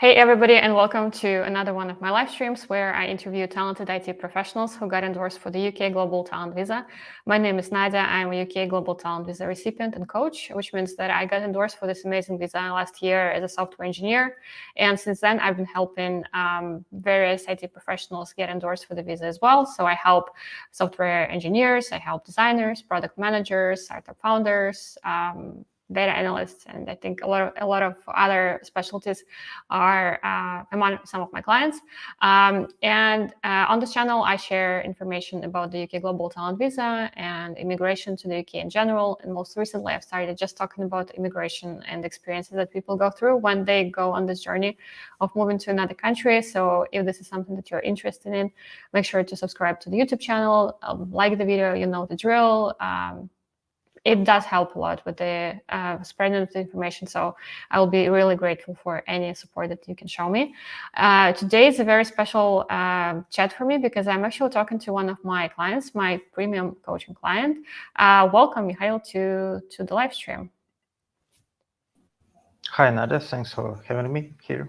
Hey everybody, and welcome to another one of my live streams where I interview talented IT professionals who got endorsed for the UK Global Talent Visa. My name is Nadia. I'm a UK Global Talent Visa recipient and coach, which means that I got endorsed for this amazing visa last year as a software engineer. And since then, I've been helping various IT professionals get endorsed for the visa as well. So I help software engineers, I help designers, product managers, startup founders, data analysts, and I think a lot of other specialties are among some of my clients. On this channel, I share information about the UK Global Talent Visa and immigration to the UK in general. And most recently, I've started just talking about immigration and experiences that people go through when they go on this journey of moving to another country. So if this is something that you're interested in, make sure to subscribe to the YouTube channel, like the video, you know the drill. It does help a lot with the spreading of the information. So I will be really grateful for any support that you can show me. Today is a very special chat for me because I'm actually talking to one of my clients, my premium coaching client. Welcome, Mikhail, to the live stream. Hi, Nadia. Thanks for having me here.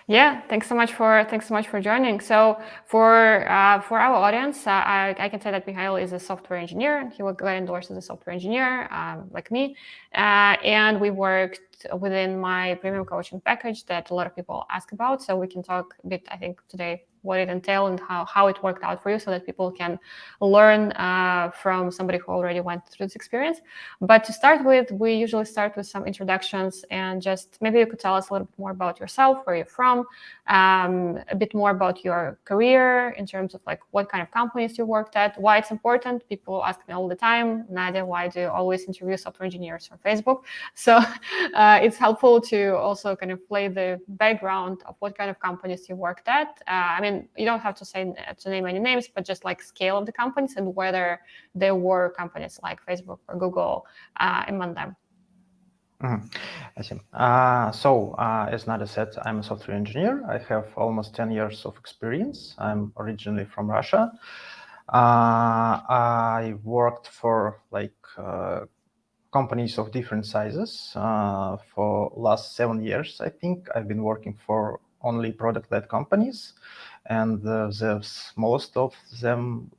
Yeah, thanks so much for joining. So for our audience, I can say that Mikhail is a software engineer. He was endorsed as a software engineer, like me, and we worked within my premium coaching package that a lot of people ask about. So we can talk a bit, I think, today what it entailed and how it worked out for you so that people can learn from somebody who already went through this experience. But to start with, we usually start with some introductions and just maybe you could tell us a little bit more about yourself, where you're from, a bit more about your career in terms of like what kind of companies you worked at, why it's important. People ask me all the time, Nadia, why do you always interview software engineers on Facebook? So it's helpful to also kind of play the background of what kind of companies you worked at. I mean, you don't have to name any names, but just like scale of the companies and whether there were companies like Facebook or Google among them. I see. As Nadia said, I'm a software engineer. I have almost 10 years of experience. I'm originally from Russia. I worked for companies of different sizes for last 7 years. I think I've been working for only product-led companies, and the smallest of them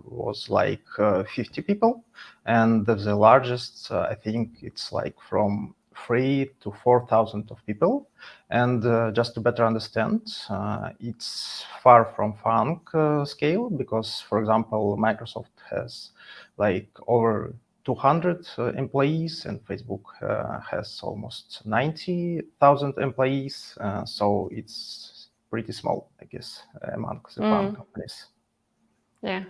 was like 50 people, and the largest I think it's like from 3,000 to 4,000 of people. And just to better understand, it's far from Funk scale, because for example Microsoft has like over 200 employees, and Facebook has almost 90,000 employees. So it's pretty small, I guess, among the farm companies. Yeah.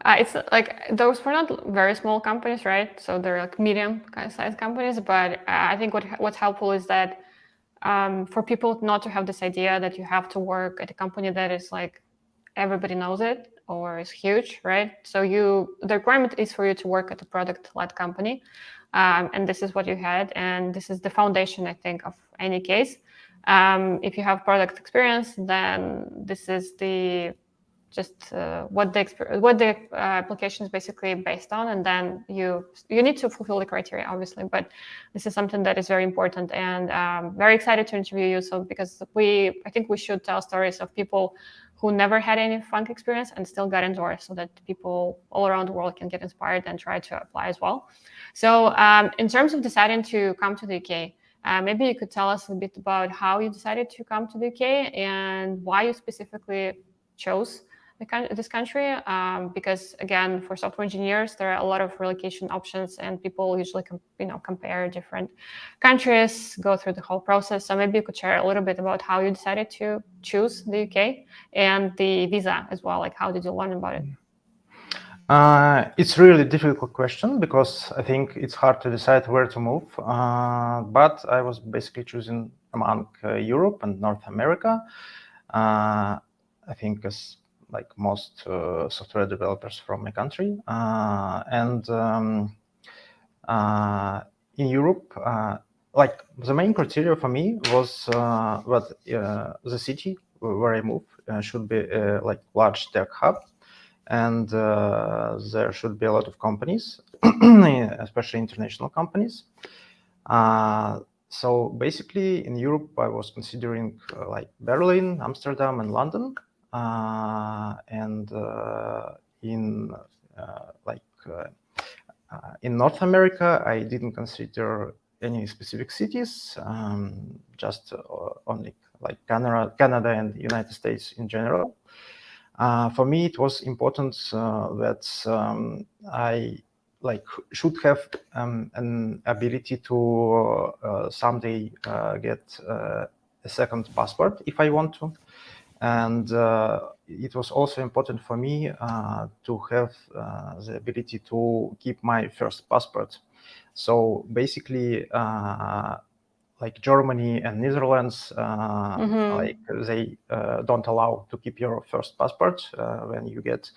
It's like those were not very small companies, right? So they're like medium kind of size companies. But I think what's helpful is that for people not to have this idea that you have to work at a company that is like everybody knows it or is huge, right? So the requirement is for you to work at a product-led company, and this is what you had, and this is the foundation, I think, of any case. If you have product experience, then this is what the application is basically based on, and then you need to fulfill the criteria, obviously. But this is something that is very important, and very excited to interview you. So because I think we should tell stories of people who never had any Funk experience and still got endorsed, so that people all around the world can get inspired and try to apply as well. So in terms of deciding to come to the UK, maybe you could tell us a bit about how you decided to come to the UK and why you specifically chose this country, because again, for software engineers, there are a lot of relocation options, and people usually compare different countries, go through the whole process. So maybe you could share a little bit about how you decided to choose the UK and the visa as well. Like, how did you learn about it? It's really difficult question, because I think it's hard to decide where to move. But I was basically choosing among Europe and North America. I think as like most software developers from my country, and in Europe, like the main criteria for me was that the city where I move should be like large tech hub, and there should be a lot of companies, especially international companies. So basically, in Europe, I was considering like Berlin, Amsterdam, and London, and in like in North America, I didn't consider any specific cities, just only like Canada and the United States in general. For me, it was important that I like should have an ability to someday get a second passport if I want to. And it was also important for me to have the ability to keep my first passport. So basically, like Germany and Netherlands, like they don't allow to keep your first passport when you get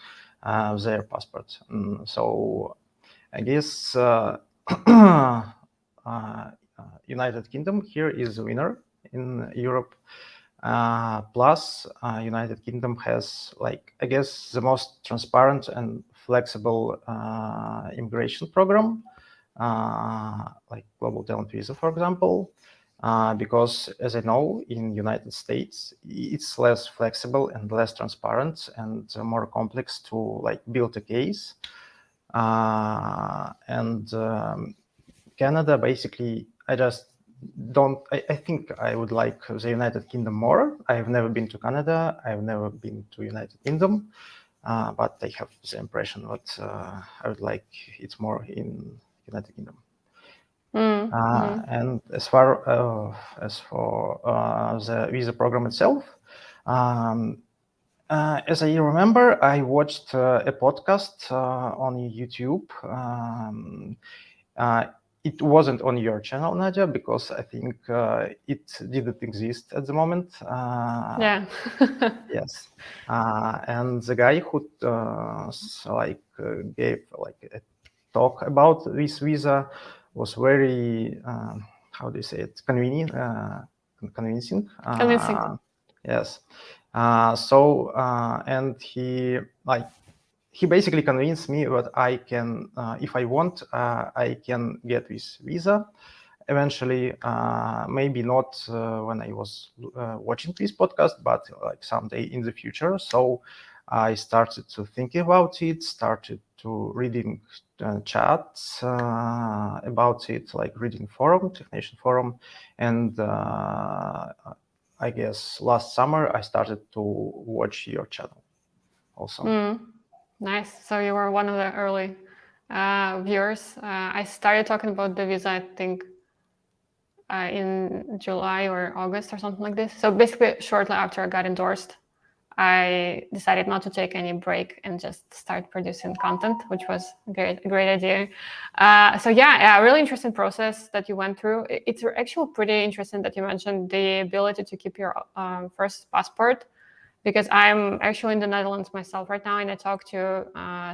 their passport. So I guess United Kingdom here is the winner in Europe. Plus, United Kingdom has, like, I guess, the most transparent and flexible immigration program, like global talent visa, for example. Because, as I know, in United States, it's less flexible and less transparent and more complex to like build a case. And Canada, basically, I think I would like the United Kingdom more. I've never been to Canada. I've never been to United Kingdom, but I have the impression that I would like it more in United Kingdom. And as for the visa program itself, as I remember, I watched a podcast on YouTube. It wasn't on your channel, Nadia, because I think it didn't exist at the moment. Yeah. Yes, and the guy who gave like a talk about this visa was very how do you say it, convincing. Convincing. Yes. And he basically convinced me that I can, if I want, I can get this visa eventually. Maybe not when I was watching this podcast, but like someday in the future. So I started to think about it, started to reading chats about it, like reading technician forum, and I guess last summer I started to watch your channel also. Nice. So you were one of the early viewers. I started talking about the visa, I think, in July or August or something like this. So basically, shortly after I got endorsed, I decided not to take any break and just start producing content, which was a great idea. So yeah, really interesting process that you went through. It's actually pretty interesting that you mentioned the ability to keep your first passport, because I'm actually in the Netherlands myself right now, and I talked to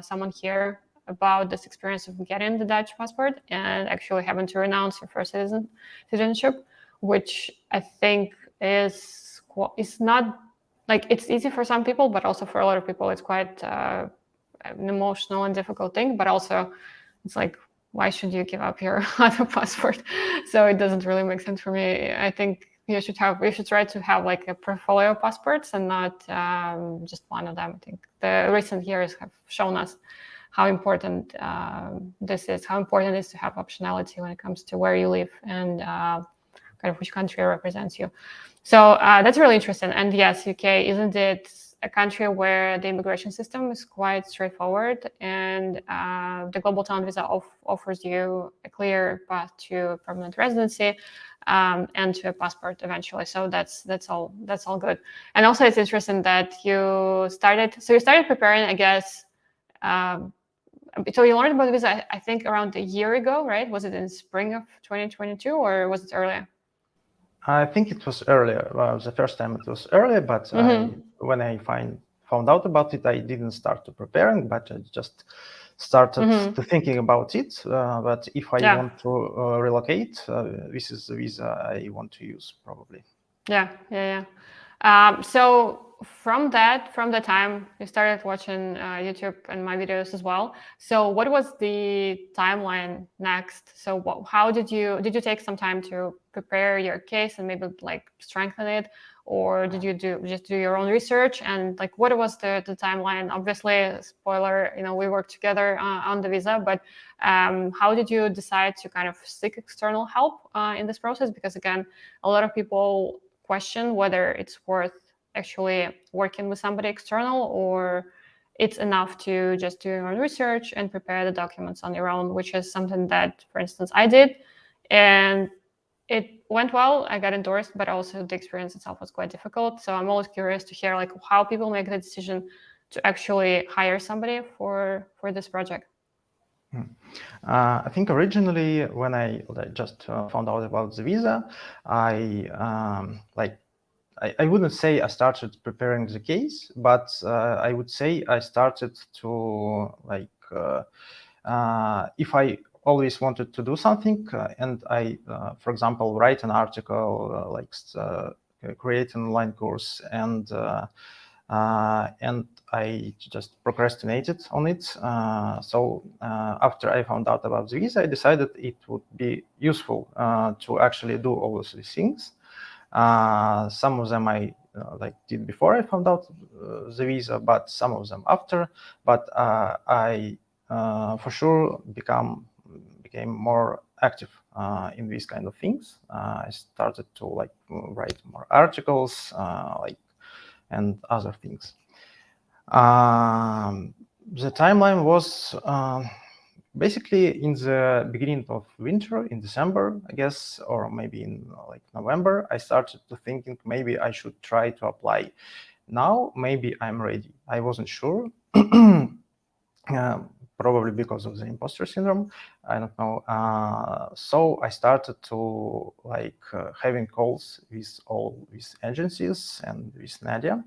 someone here about this experience of getting the Dutch passport and actually having to renounce your first citizenship, which I think is not like, it's easy for some people, but also for a lot of people it's quite an emotional and difficult thing. But also it's like, why should you give up your other passport? So it doesn't really make sense for me. I think you should try to have like a portfolio of passports and not just one of them. I think the recent years have shown us how important this is, how important it is to have optionality when it comes to where you live and kind of which country represents you. So that's really interesting. And yes, UK, isn't it a country where the immigration system is quite straightforward, and the global talent visa offers you a clear path to permanent residency and to a passport eventually. So that's all good. And also it's interesting that you started preparing, I guess. So you learned about the visa, I think, around a year ago, right? Was it in spring of 2022 or was it earlier? I think it was earlier. Well, the first time it was earlier, but when I found out about it, I didn't start to preparing, but I just started to thinking about it. But if I want to relocate, this is the visa I want to use, probably. Yeah. So from the time you started watching YouTube and my videos as well. So what was the timeline next? So how did you take some time to prepare your case and maybe like strengthen it, or did you just do your own research? And like, what was the timeline? Obviously, spoiler, we worked together on the visa, but how did you decide to kind of seek external help in this process? Because again, a lot of people question whether it's worth actually working with somebody external, or it's enough to just do your own research and prepare the documents on your own, which is something that, for instance, I did. And it went well. I got endorsed, but also the experience itself was quite difficult. So I'm always curious to hear like how people make the decision to actually hire somebody for this project. I think originally when I just found out about the visa, I wouldn't say I started preparing the case, but I would say I started to if I always wanted to do something and I, for example, write an article, create an online course, and I just procrastinated on it. So after I found out about the visa, I decided it would be useful to actually do all of these things. Some of them I did before I found out the visa, but some of them after. But I for sure became more active in these kind of things. I started to write more articles, and other things. The timeline was basically in the beginning of winter, in December, I guess, or maybe in November, I started to thinking maybe I should try to apply now. Maybe I'm ready. I wasn't sure. Probably because of the imposter syndrome, I don't know. So I started to having calls with all these agencies and with Nadia,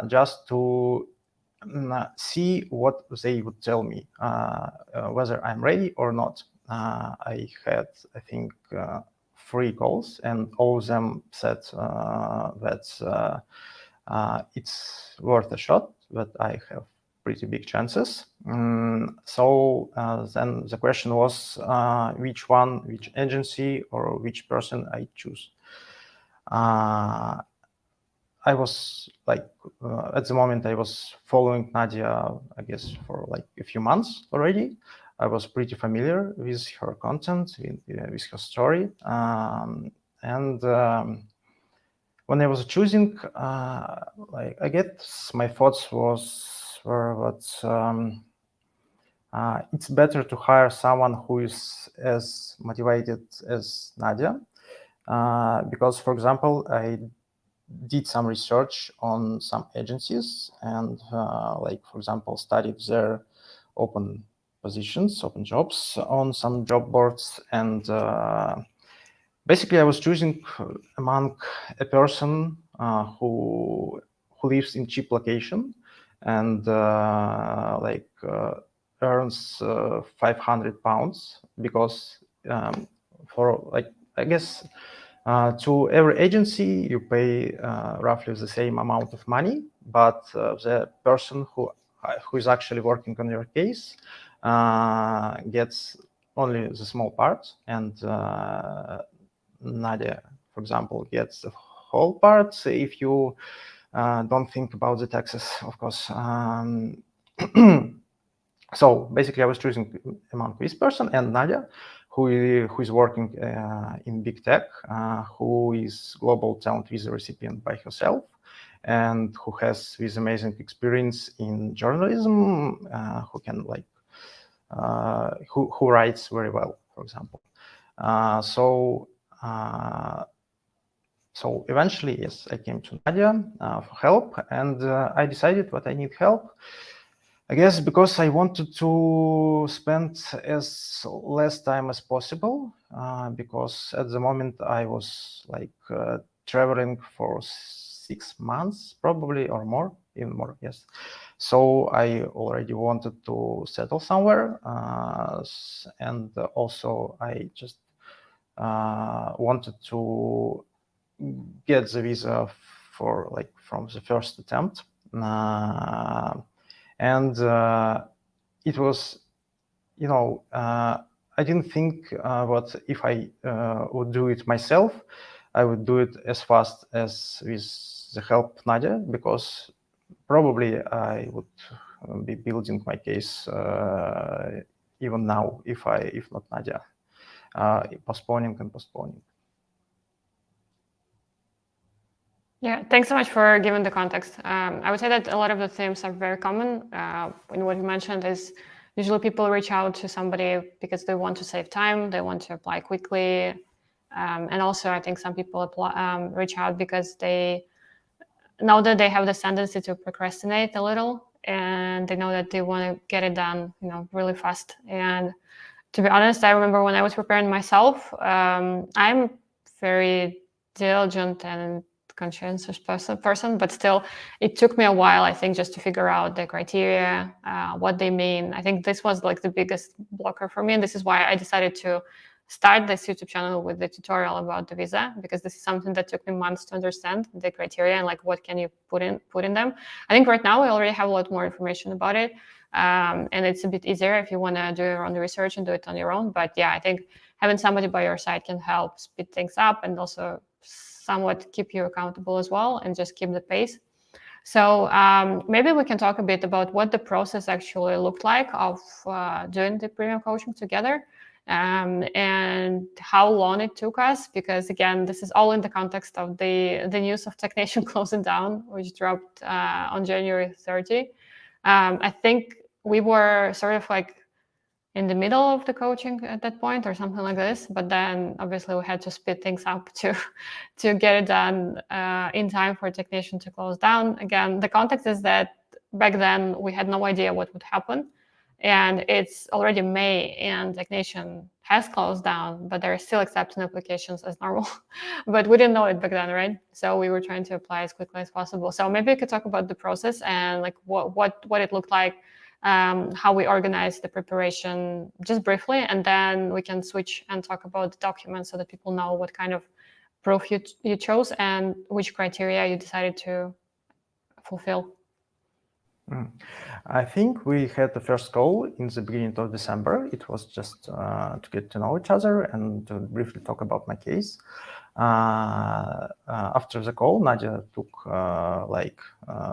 just to see what they would tell me, whether I'm ready or not. I had, I think, 3 calls, and all of them said that it's worth a shot, that I have pretty big chances. So then the question was which agency or which person I choose. I was at the moment I was following Nadia, I guess, for a few months already. I was pretty familiar with her content, with her story, and when I was choosing, I guess my thoughts were that it's better to hire someone who is as motivated as Nadia, because, for example, I did some research on some agencies and, for example, studied their open positions, open jobs on some job boards, and basically I was choosing among a person who lives in cheap location and earns £500, because for I guess to every agency you pay roughly the same amount of money, but the person who is actually working on your case gets only the small part, and Nadia, for example, gets the whole part if you don't think about the taxes, of course. So basically, I was choosing among this person and Nadia, who is working in big tech, who is global talent visa recipient by herself, and who has this amazing experience in journalism, who can who writes very well, for example. So eventually, yes, I came to Nadia for help, and I decided that I need help. I guess because I wanted to spend as less time as possible, because at the moment I was traveling for 6 months, probably, or more, even more, yes. So I already wanted to settle somewhere, and also I just wanted to get the visa for from the first attempt, and it was, I didn't think what if I would do it myself, I would do it as fast as with the help Nadia, because probably I would be building my case even now if not Nadia, postponing and postponing. Yeah, thanks so much for giving the context. I would say that a lot of the themes are very common. And what you mentioned is usually people reach out to somebody because they want to save time, they want to apply quickly. And also I think some people reach out because they know that they have this tendency to procrastinate a little, and they know that they want to get it done, really fast. And to be honest, I remember when I was preparing myself, I'm very diligent and conscientious person, but still, it took me a while, I think, just to figure out the criteria, what they mean. I think this was like the biggest blocker for me, and this is why I decided to start this YouTube channel with the tutorial about the visa, because this is something that took me months to understand the criteria and like what can you put in them. I think right now we already have a lot more information about it. And it's a bit easier if you want to do your own research and do it on your own. But yeah, I think having somebody by your side can help speed things up and also somewhat keep you accountable as well and just keep the pace. So maybe we can talk a bit about what the process actually looked like of doing the premium coaching together, and how long it took us, because again, this is all in the context of the news of TechNation closing down, which dropped on January 30. I think we were sort of like in the middle of the coaching at that point or something like this, but then obviously we had to speed things up to get it done in time for TechNation to close down. Again, the context is that back then we had no idea what would happen, and it's already May and TechNation has closed down, but they're still accepting applications as normal. But we didn't know it back then, right? So we were trying to apply as quickly as possible. So maybe we could talk about the process and like what it looked like, how we organized the preparation just briefly, and then we can switch and talk about the documents so that people know what kind of proof you chose and which criteria you decided to fulfill. I think we had the first call in the beginning of December. It was just to get to know each other and to briefly talk about my case. After the call, Nadia took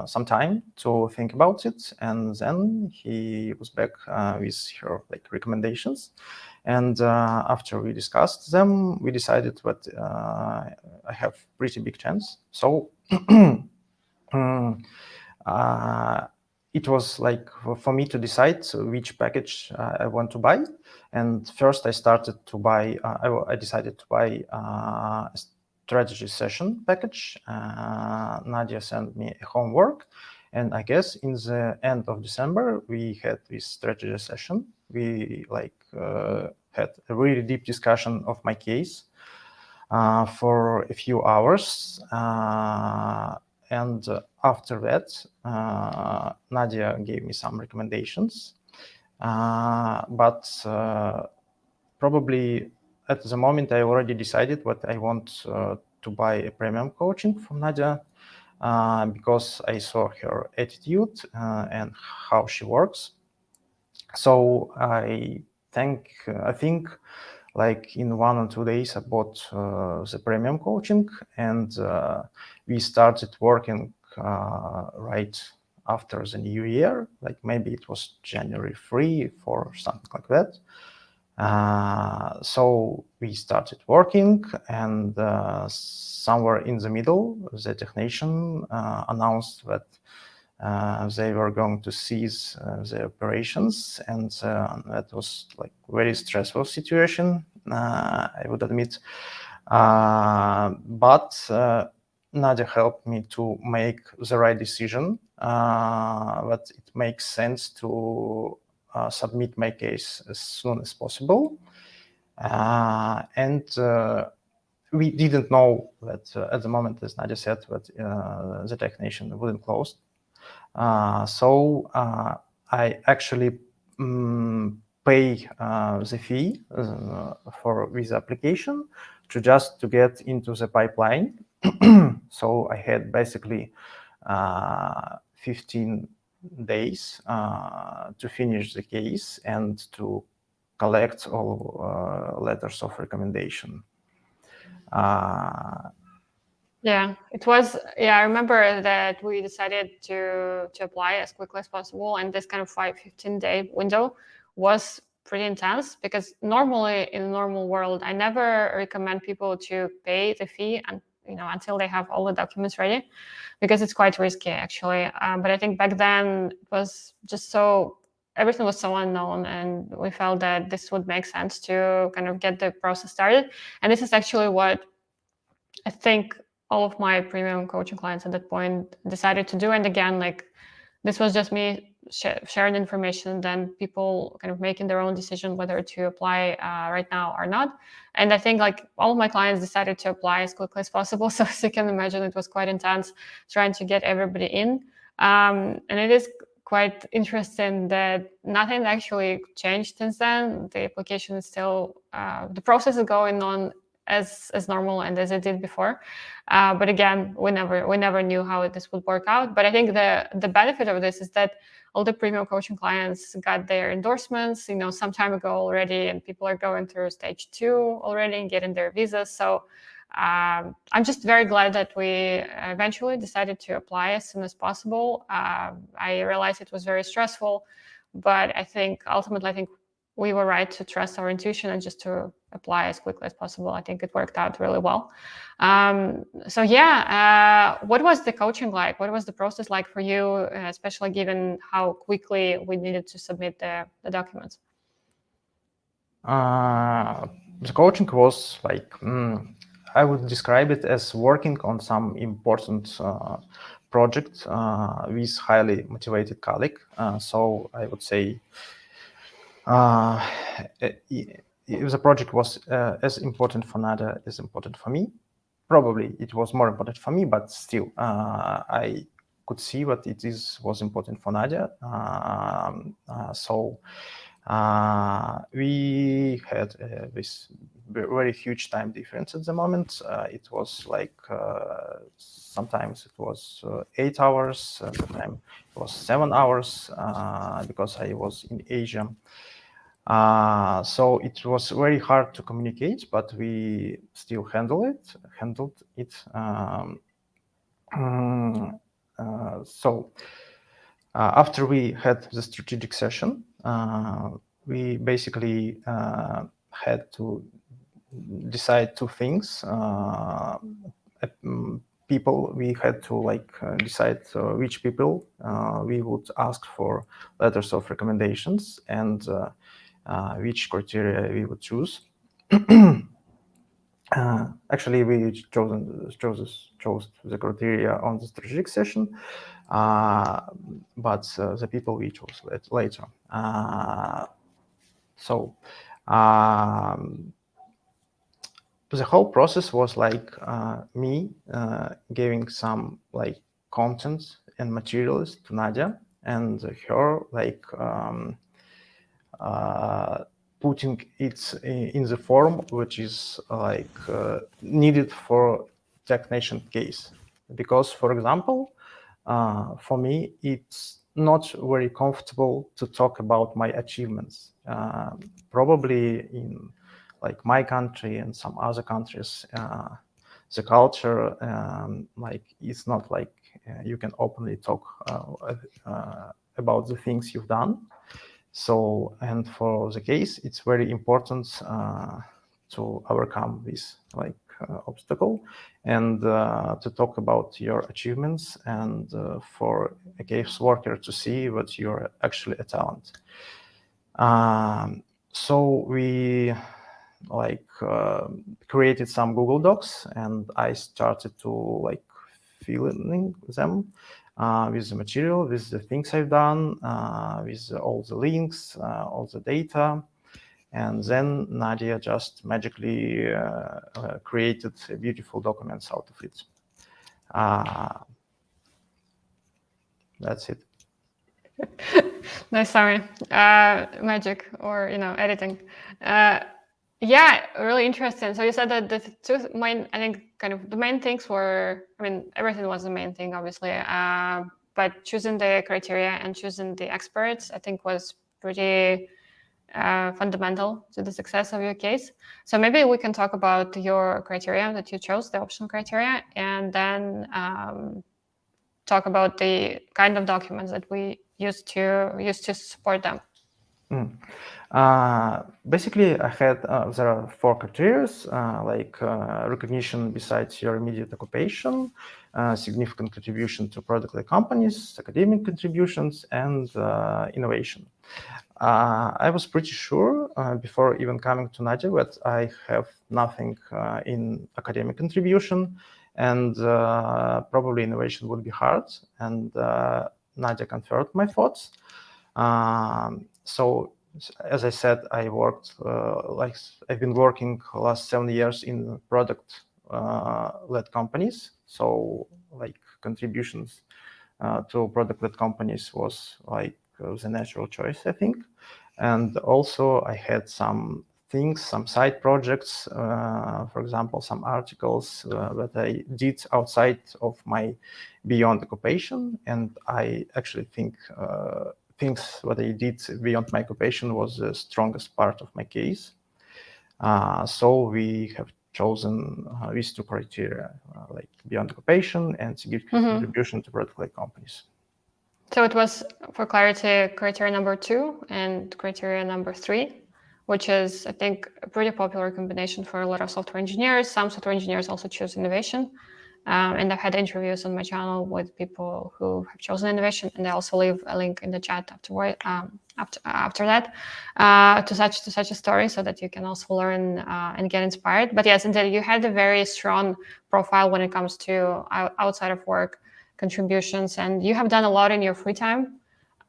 some time to think about it, and then he was back with her recommendations. And after we discussed them, we decided that I have pretty big chance. So it was like for me to decide which package I want to buy. And first I started to buy, I decided to buy a strategy session package. Nadia sent me a homework. And I guess in the end of December, we had this strategy session. We had a really deep discussion of my case for a few hours. And after that, Nadia gave me some recommendations. But probably at the moment, I already decided what I want to buy a premium coaching from Nadia, because I saw her attitude and how she works. So I think like in 1 or 2 days, I bought the premium coaching, and we started working right after the new year. Like maybe it was January 3 or something like that. So we started working, and somewhere in the middle, the TechNation announced that they were going to cease the operations, and that was like very stressful situation, I would admit. But Nadia helped me to make the right decision, that it makes sense to submit my case as soon as possible. And we didn't know that at the moment, as Nadia said, that the TechNation wouldn't close. So I actually pay the fee for visa application to get into the pipeline. So I had basically 15 days to finish the case and to collect all letters of recommendation. Yeah, it was. Yeah, I remember that we decided to apply as quickly as possible, and this kind of 15-day window was pretty intense because normally in the normal world, I never recommend people to pay the fee and until they have all the documents ready, because it's quite risky actually. But I think back then it was just everything was so unknown, and we felt that this would make sense to kind of get the process started. And this is actually what I think all of my premium coaching clients at that point decided to do. And again, like this was just me sharing information, then people kind of making their own decision whether to apply right now or not. And I think like all of my clients decided to apply as quickly as possible. So as you can imagine, it was quite intense trying to get everybody in. And it is quite interesting that nothing actually changed since then. The application is still, the process is going on as normal and as it did before. But again, we never knew how this would work out. But I think the benefit of this is that all the premium coaching clients got their endorsements, some time ago already, and people are going through stage 2 already and getting their visas. So I'm just very glad that we eventually decided to apply as soon as possible. I realized it was very stressful, but I think ultimately, we were right to trust our intuition and just to apply as quickly as possible. I think it worked out really well. So yeah, what was the coaching like? What was the process like for you, especially given how quickly we needed to submit the documents? The coaching was like, I would describe it as working on some important project with highly motivated colleague. So I would say if the project was as important for Nadia as important for me, probably it was more important for me, but still I could see what was important for Nadia. So we had this very huge time difference at the moment. It was like sometimes it was 8 hours, at the time it was 7 hours because I was in Asia. So it was very hard to communicate, but we still handled it. So after we had the strategic session, we basically had to decide two things. People, we had to decide which people we would ask for letters of recommendations and which criteria we would choose. Actually, we chose the criteria on the strategic session, but the people we chose later. So the whole process was like me giving some content and materials to Nadia, and her putting it in the form which is needed for Tech Nation case. Because, for example, for me, it's not very comfortable to talk about my achievements. Probably in my country and some other countries, the culture it's not like you can openly talk about the things you've done. So, and for the case, it's very important to overcome this obstacle and to talk about your achievements and for a case worker to see that you're actually a talent. So we created some Google Docs, and I started to filling them with the material, with the things I've done, with all the links, all the data. And then Nadia just magically created beautiful documents out of it. That's it. Nice, sorry. Magic or editing. Yeah, really interesting. So you said that the two main, I think, kind of the main things were, I mean, everything was the main thing, obviously, but choosing the criteria and choosing the experts, I think, was pretty fundamental to the success of your case. So maybe we can talk about your criteria that you chose, the optional criteria, and then talk about the kind of documents that we use to support them. Basically, I had there are 4 criteria, like recognition besides your immediate occupation, significant contribution to product-led companies, academic contributions, and innovation. I was pretty sure before even coming to Nadia that I have nothing in academic contribution, and probably innovation would be hard. And Nadia confirmed my thoughts. So, as I said, I worked I've been working last 7 years in product-led companies. So, like contributions to product-led companies was like the natural choice, I think. And also I had some things, some side projects, for example, some articles that I did outside of my beyond occupation. And I actually think things that I did beyond my occupation was the strongest part of my case. So we have chosen these 2 criteria, like beyond occupation and significant contribution to product-led companies. So it was, for clarity, criteria number 2 and criteria number 3, which is, I think, a pretty popular combination for a lot of software engineers. Some software engineers also choose innovation. And I've had interviews on my channel with people who have chosen innovation, and I also leave a link in the chat after that to such a story, so that you can also learn and get inspired. But yes, indeed, you had a very strong profile when it comes to outside of work contributions, and you have done a lot in your free time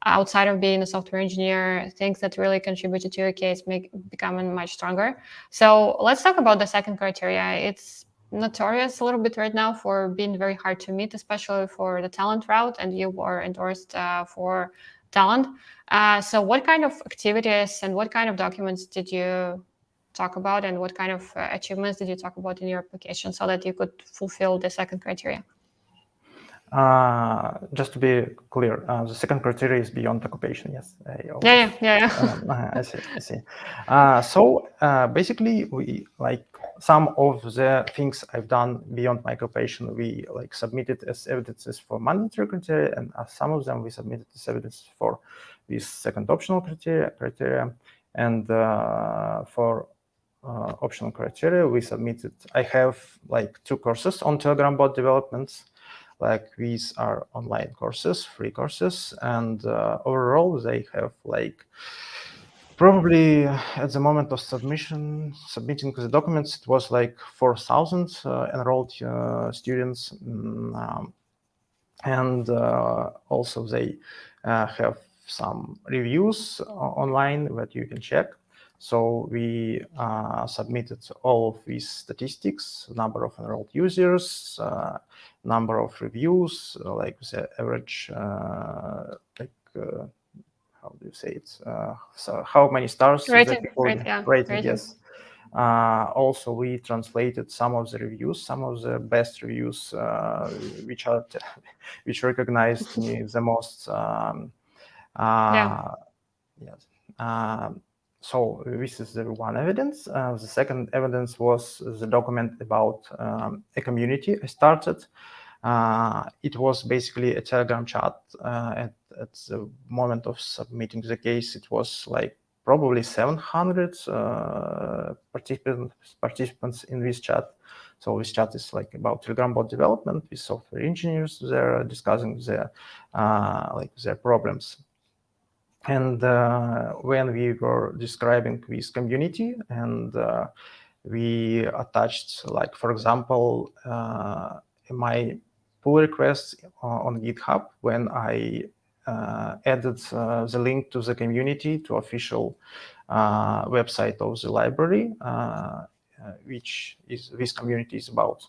outside of being a software engineer, things that really contributed to your case becoming much stronger. So let's talk about the second criteria. It's notorious a little bit right now for being very hard to meet, especially for the talent route, and you were endorsed for talent. So what kind of activities and what kind of documents did you talk about, and what kind of achievements did you talk about in your application so that you could fulfill the second criteria? Just to be clear, the second criteria is beyond occupation. Yes, I see. So basically, we like some of the things I've done beyond my occupation. We like submitted as evidences for mandatory criteria, and some of them we submitted as evidence for this second optional criteria. And for optional criteria, we submitted. I have like 2 courses on Telegram bot developments. Like these are online courses, free courses, and overall they have like probably at the moment of submitting the documents, it was like 4,000 enrolled students, and also they have some reviews online that you can check. So we submitted all of these statistics: number of enrolled users, number of reviews, like the average, how do you say it? So how many stars Rating, people rating? Yes. Also, we translated some of the reviews, some of the best reviews, which recognized me the most. Yes. So this is the one evidence. The second evidence was the document about a community I started. It was basically a Telegram chat. At the moment of submitting the case, it was like probably 700 participants in this chat. So this chat is like about Telegram bot development with software engineers. They're discussing their problems. And when we were describing this community, and we attached, like, for example, my pull requests on GitHub, when I added the link to the community, to official website of the library, which is this community is about.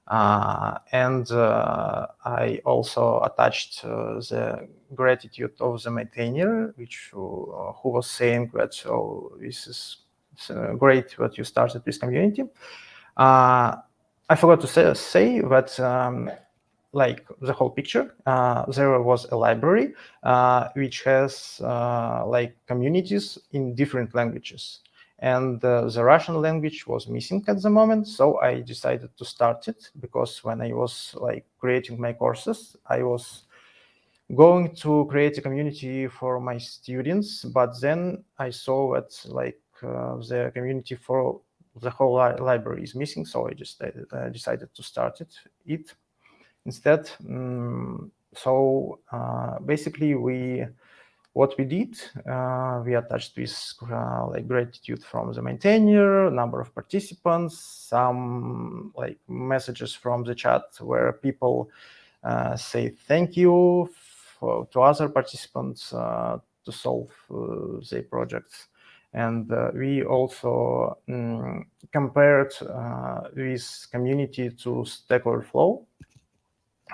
And I also attached the gratitude of the maintainer, who was saying that, oh, this is it's great that you started this community. I forgot to say that like the whole picture, there was a library which has like communities in different languages. And the Russian language was missing at the moment, so I decided to start it, because when I was like creating my courses, I was going to create a community for my students, but then I saw that like the community for the whole library is missing, so I just decided to start it instead. So basically what we did, we attached this like gratitude from the maintainer, number of participants, some like messages from the chat where people say thank you to other participants to solve their projects. And we also compared this community to Stack Overflow.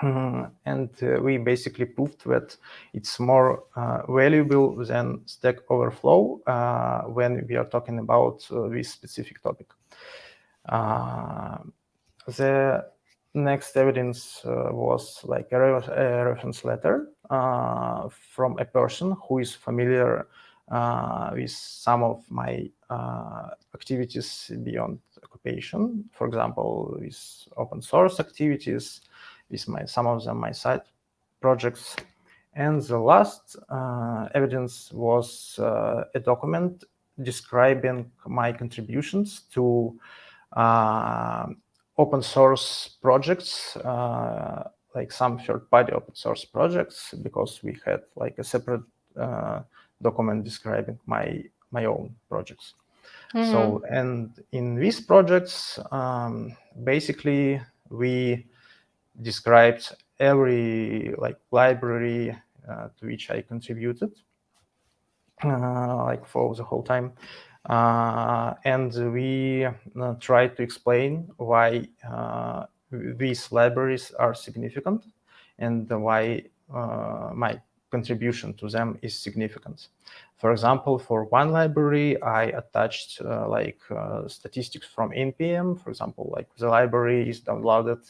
And we basically proved that it's more valuable than Stack Overflow when we are talking about this specific topic. The next evidence was like a reference letter from a person who is familiar with some of my activities beyond occupation. For example, with open source activities, with some of them my side projects. And the last evidence was a document describing my contributions to open source projects, like some third-party open source projects, because we had like a separate document describing my own projects. So, and in these projects, basically we described every like library to which I contributed, like for the whole time. And we tried to explain why these libraries are significant and why my contribution to them is significant. For example, for one library, I attached statistics from NPM. For example, like the library is downloaded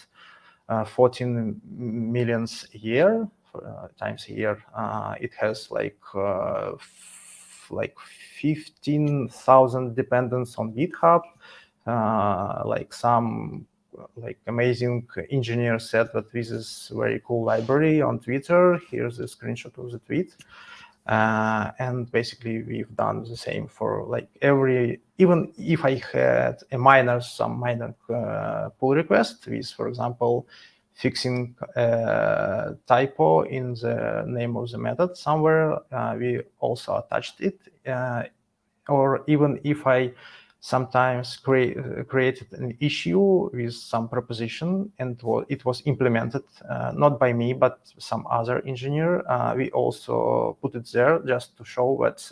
14 million a year, times a year. It has like 15,000 dependents on GitHub. Like some like amazing engineer said that this is very cool library on Twitter. Here's a screenshot of the tweet. And basically we've done the same for like every, even if I had some minor pull request with, for example, fixing a typo in the name of the method somewhere, we also attached it. Or even if I sometimes created an issue with some proposition and it was implemented not by me but some other engineer, we also put it there just to show that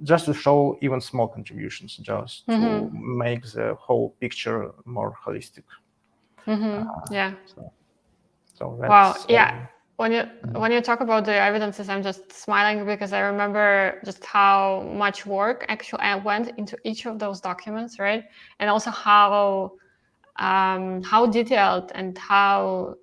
just to show even small contributions, just to make the whole picture more holistic. Yeah. So Wow. that's Yeah. When you talk about the evidences, I'm just smiling because I remember just how much work actually went into each of those documents, right? And also how detailed and how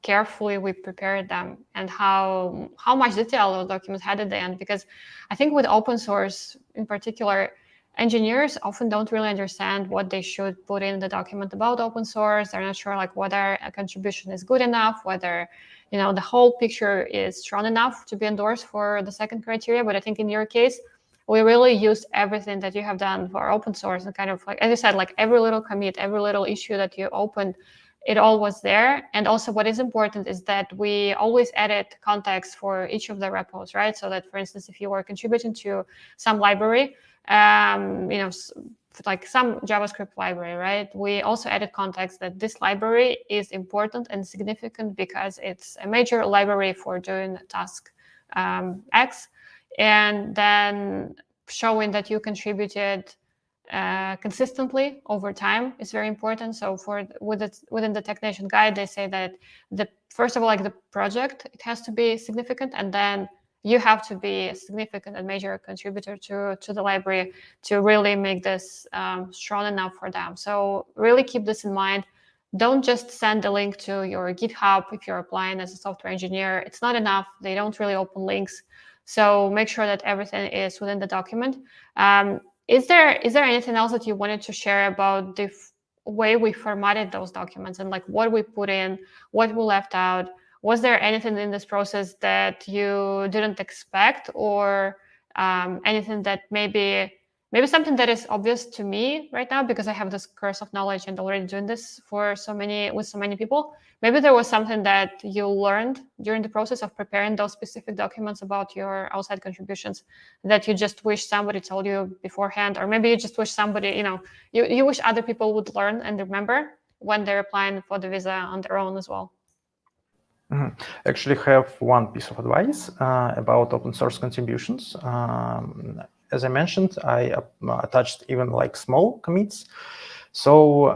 carefully we prepared them, and how much detail those documents had at the end. Because I think with open source in particular, engineers often don't really understand what they should put in the document about open source. They're not sure like whether a contribution is good enough, whether the whole picture is strong enough to be endorsed for the second criteria. But I think in your case, we really used everything that you have done for open source, and kind of like, as you said, like every little commit, every little issue that you opened, it all was there. And also what is important is that we always edit context for each of the repos, right? So that, for instance, if you were contributing to some library, like some JavaScript library, right? We also added context that this library is important and significant because it's a major library for doing task X. And then showing that you contributed consistently over time is very important. So within the Technation guide, they say that first of all, like the project, it has to be significant, and then you have to be a significant and major contributor to the library to really make this strong enough for them. So really keep this in mind. Don't just send a link to your GitHub if you're applying as a software engineer. It's not enough. They don't really open links. So make sure that everything is within the document. Is there anything else that you wanted to share about the way we formatted those documents and like what we put in, what we left out? Was there anything in this process that you didn't expect, or anything that maybe something that is obvious to me right now because I have this curse of knowledge and already doing this with so many people? Maybe there was something that you learned during the process of preparing those specific documents about your outside contributions that you just wish somebody told you beforehand, or maybe you just wish somebody, you wish other people would learn and remember when they're applying for the visa on their own as well. Actually, have one piece of advice about open source contributions. As I mentioned, I attached even like small commits. So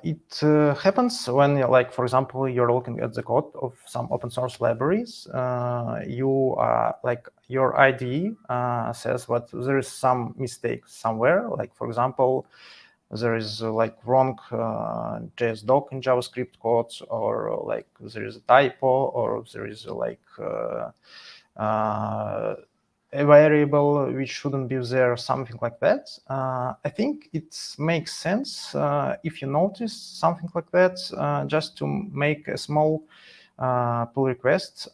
it happens when, like, for example, you're looking at the code of some open source libraries. You like your IDE says what there is some mistake somewhere. Like, for example, there is like wrong JS doc in JavaScript code, or like there is a typo, or there is like a variable which shouldn't be there, something like that. I think it makes sense if you notice something like that, just to make a small pull request.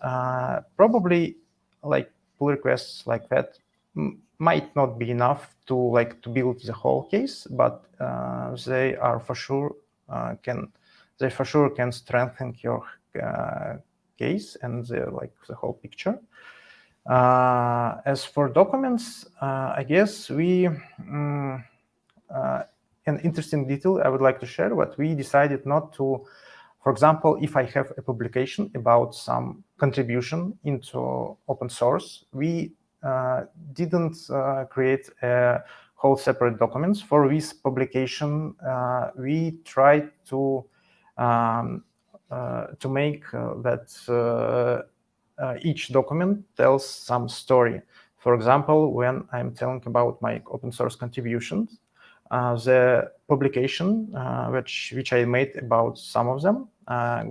Probably like pull requests like that might not be enough to build the whole case, but they for sure can strengthen your case and the whole picture. As for documents, I guess an interesting detail I would like to share, what we decided not to. For example, if I have a publication about some contribution into open source, we didn't create a whole separate documents for this publication. We tried to make that each document tells some story. For example, when I'm telling about my open source contributions, the publication which I made about some of them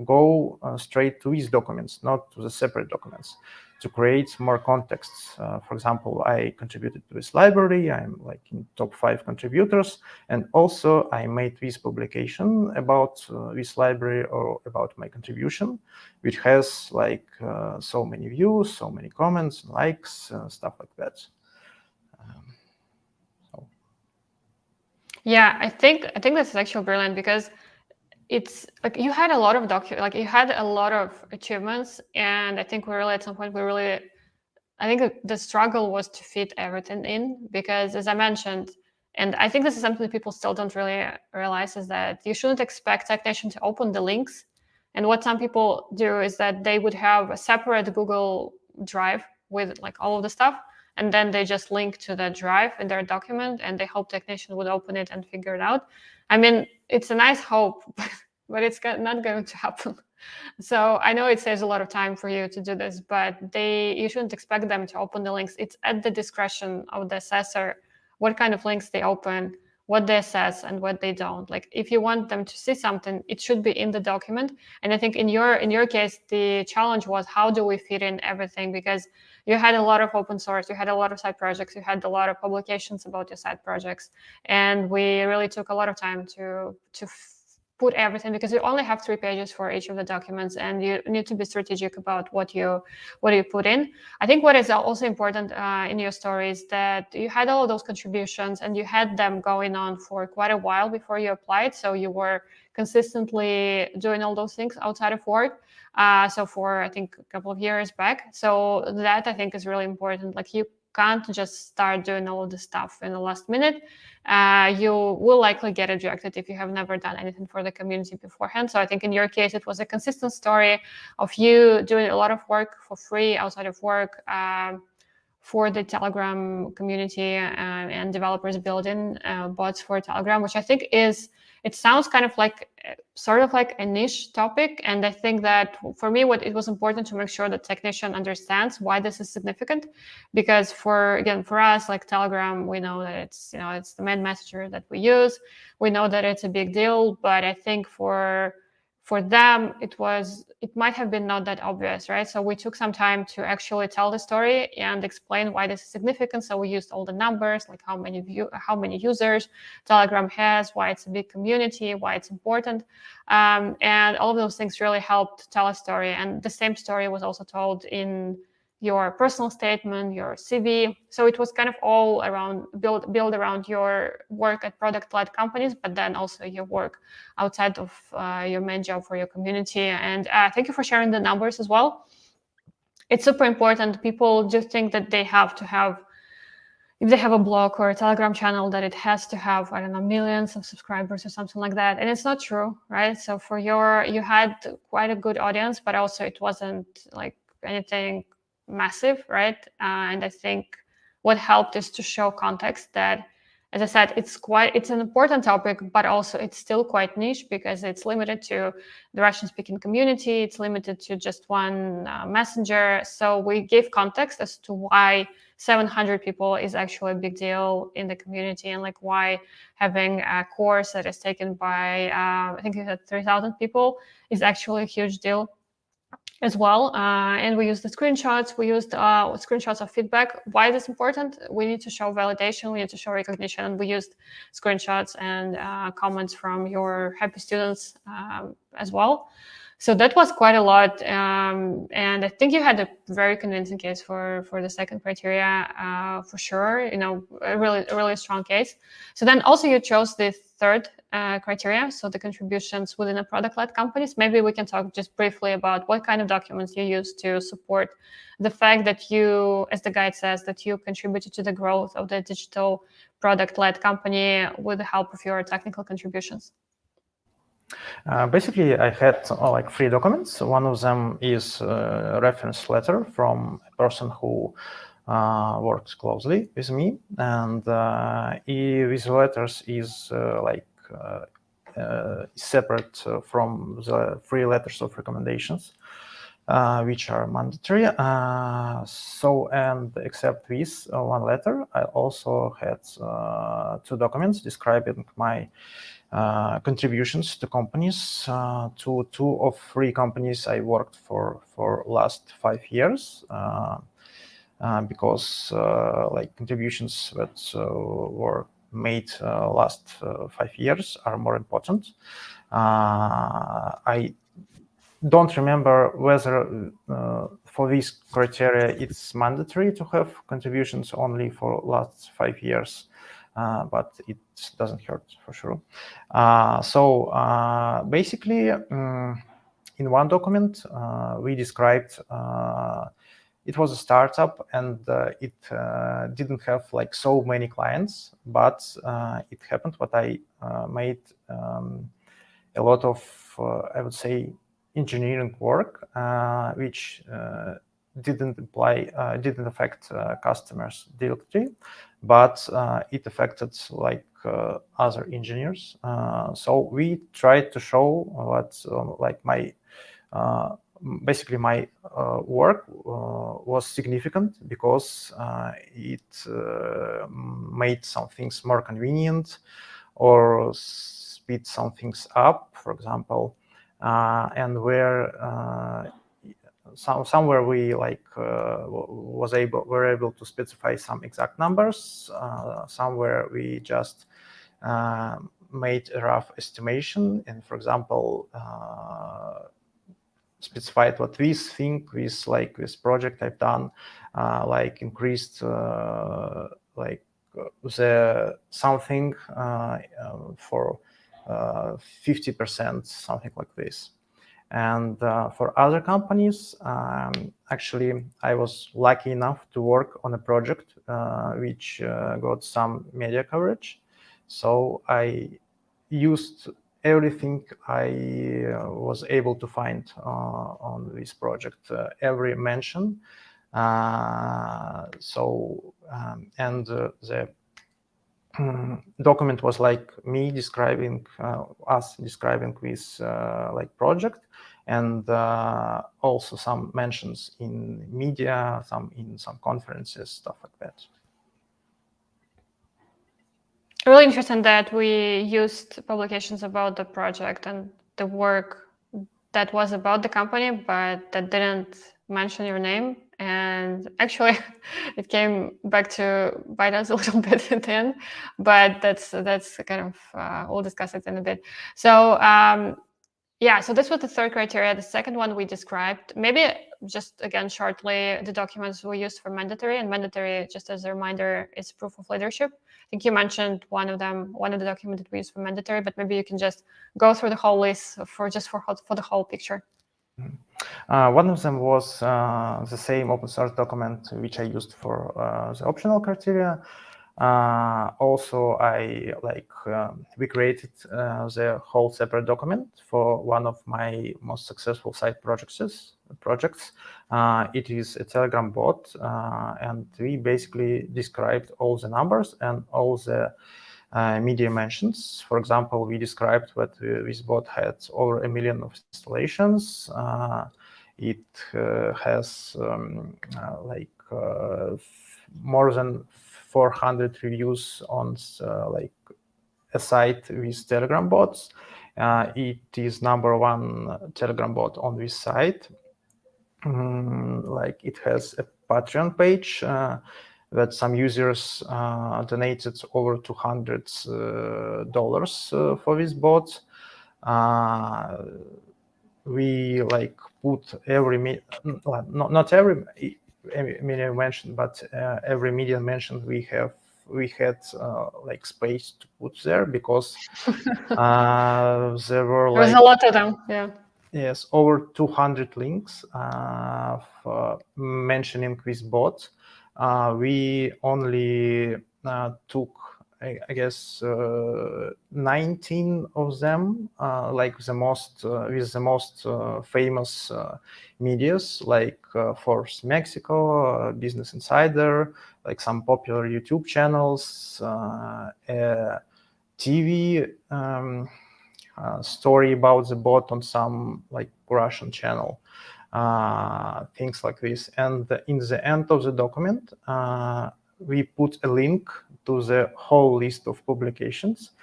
go straight to these documents, not to the separate documents, to create more context. For example, I contributed to this library, I'm like in top 5 contributors, and also I made this publication about this library or about my contribution, which has like so many views, so many comments, likes, stuff like that. Yeah, I think this is actually brilliant, because it's like you had a lot of you had a lot of achievements, and I think at some point I think the struggle was to fit everything in, because as I mentioned, and I think this is something that people still don't really realize, is that you shouldn't expect Technation to open the links. And what some people do is that they would have a separate Google Drive with like all of the stuff, and then they just link to that drive in their document, and they hope Technician would open it and figure it out. I mean, it's a nice hope, but it's not going to happen. So I know it saves a lot of time for you to do this, but you shouldn't expect them to open the links. It's at the discretion of the assessor what kind of links they open, what they assess, and what they don't. Like, if you want them to see something, it should be in the document. And I think in your case, the challenge was, how do we fit in everything? Because you had a lot of open source, you had a lot of side projects, you had a lot of publications about your side projects, and we really took a lot of time to put everything, because you only have 3 pages for each of the documents, and you need to be strategic about what you put in. I think what is also important in your story is that you had all of those contributions, and you had them going on for quite a while before you applied. So you were consistently doing all those things outside of work. So for, I think, a couple of years back. So that, I think, is really important. Like, you can't just start doing all of this stuff in the last minute. You will likely get rejected if you have never done anything for the community beforehand. So I think in your case, it was a consistent story of you doing a lot of work for free outside of work for the Telegram community, and developers building bots for Telegram, which I think it sounds kind of like sort of like a niche topic. And I think that for me, what it was important to make sure the technician understands why this is significant, because for us, like Telegram, we know that it's the main messenger that we use. We know that it's a big deal, but I think for them, it might have been not that obvious, right? So we took some time to actually tell the story and explain why this is significant. So we used all the numbers, like how many users Telegram has, why it's a big community, why it's important. And all of those things really helped tell a story. And the same story was also told in your personal statement, your CV. So it was kind of all around build around your work at product-led companies, but then also your work outside of your main job for your community. And thank you for sharing the numbers as well. It's super important. People just think that they have to have, if they have a blog or a Telegram channel, that it has to have, I don't know, millions of subscribers or something like that. And it's not true, right? So you had quite a good audience, but also it wasn't like anything massive, right? And I think what helped is to show context that, as I said, it's an important topic, but also it's still quite niche because it's limited to the Russian-speaking community. It's limited to just one messenger. So we gave context as to why 700 people is actually a big deal in the community, and like why having a course that is taken by I think you had 3,000 people is actually a huge deal as well. And we used the screenshots. We used screenshots of feedback. Why is this important? We need to show validation. We need to show recognition. And we used screenshots and comments from your happy students as well. So that was quite a lot. And I think you had a very convincing case for the second criteria, for sure, a really strong case. So then also you chose the third criteria, so the contributions within a product-led companies. Maybe we can talk just briefly about what kind of documents you use to support the fact that you, as the guide says, that you contributed to the growth of the digital product-led company with the help of your technical contributions. Basically, I had like 3 documents. One of them is a reference letter from a person who works closely with me, and these letters is separate from the 3 letters of recommendations, which are mandatory. And except this one letter, I also had 2 documents describing my contributions to companies, to 2 of 3 companies I worked for last 5 years, because like contributions that were made last 5 years are more important. I don't remember whether for this criteria it's mandatory to have contributions only for last 5 years. But it doesn't hurt for sure. Basically, in one document, we described it was a startup, and it didn't have like so many clients, but it happened that I made a lot of, I would say, engineering work, which didn't affect customers directly, but it affected like other engineers. So we tried to show what like my basically my work was significant because it made some things more convenient or speed some things up, for example, and where somewhere we like were able to specify some exact numbers. Somewhere we just made a rough estimation, and for example, specified what we think this project I've done, like increased like the something for 50%, something like this. And for other companies, actually, I was lucky enough to work on a project which got some media coverage. So I used everything I was able to find on this project, every mention. And the document was like me describing us describing this like project, and also some mentions in media, some in some conferences, stuff like that. Really interesting that we used publications about the project and the work that was about the company, but that didn't mention your name. And actually, it came back to bite us a little bit at the end. But that's kind of we'll discuss it in a bit. So yeah, so this was the third criteria. The second one we described, maybe just again shortly, the documents we used for mandatory, and mandatory, just as a reminder, is proof of leadership. I think you mentioned one of them, one of the documents that we used for mandatory, but maybe you can just go through the whole list for the whole picture. One of them was the same open source document which I used for the optional criteria. Also, we created the whole separate document for one of my most successful side projects. It is a Telegram bot, and we basically described all the numbers and all the media mentions. For example, we described that this bot had over 1 million of installations. It has more than 400 reviews on a site with Telegram bots. It is #1 Telegram bot on this site. It has a Patreon page that some users donated over $200 for this bot. We put every not every media mentioned, but every media mentioned we had space to put there, because there were There was a lot of them, yeah. Yes, over 200 links mentioning this bot. We only took, I guess, 19 of them, with the most famous medias, like Forbes Mexico, Business Insider, like some popular YouTube channels, TV. Story about the bot on some Russian channel, things like this. And in the end of the document, we put a link to the whole list of publications.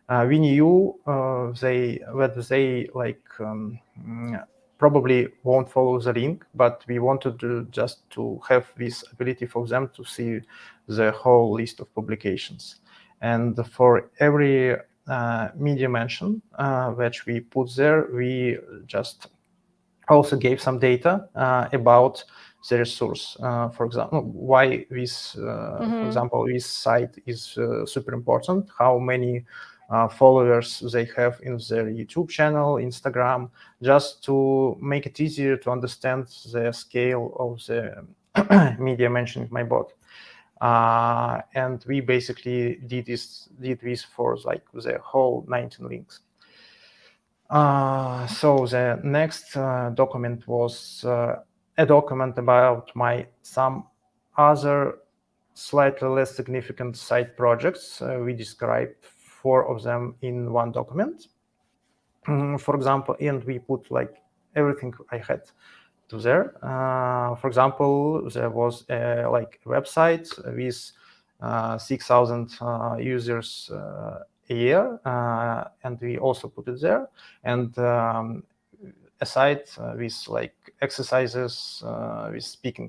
We knew they probably won't follow the link, but we wanted to have this ability for them to see the whole list of publications. And for every media mention which we put there, we just also gave some data about the resource. For example, why this, for example, this site is super important, how many followers they have in their YouTube channel, Instagram, just to make it easier to understand the scale of the media mentioning my bot. And we basically did this for the whole 19 links. So the next document was a document about some other slightly less significant side projects. We described 4 of them in one document. For example, and we put everything I had to there. For example, there was a website with 6,000 users a year, and we also put it there. And a site with exercises, with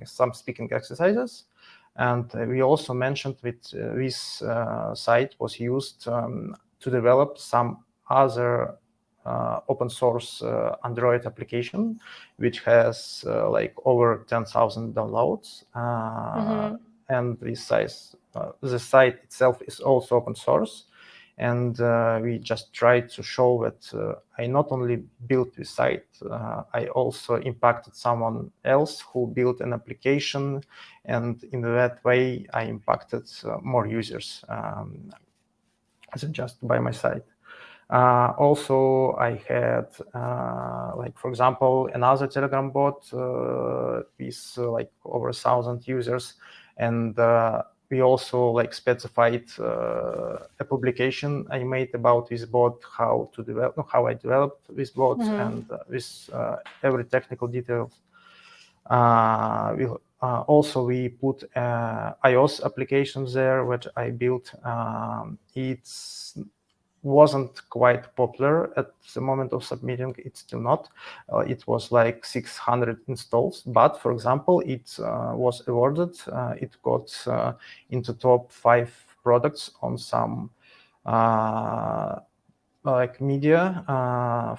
some speaking exercises. And we also mentioned that this site was used to develop some other open source Android application, which has over 10,000 downloads. And the site itself is also open source. And we just tried to show that I not only built this site, I also impacted someone else who built an application. And in that way, I impacted more users than just by my site. Also, I had, for example, another Telegram bot with over 1,000 users. And we also like specified a publication I made about this bot, how I developed this bot, and with every technical details. Also, we put iOS applications there, which I built. It's wasn't quite popular at the moment of submitting. It's still not. It was like 600 installs, but for example, it was awarded. It got into top 5 products on some like media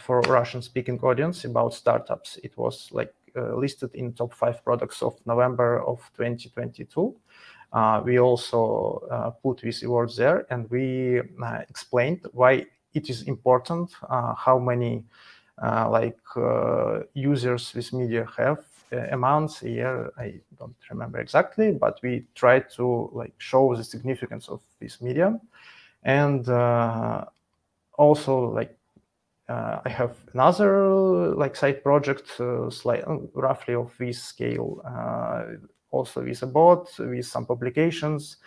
for Russian-speaking audience about startups. It was like listed in top 5 products of November of 2022. We also put these awards there, and we explained why it is important, how many users this media have a month, a year. I don't remember exactly, but we tried to like show the significance of this media. And also like I have another like side project roughly of this scale, also with a bot, with some publications,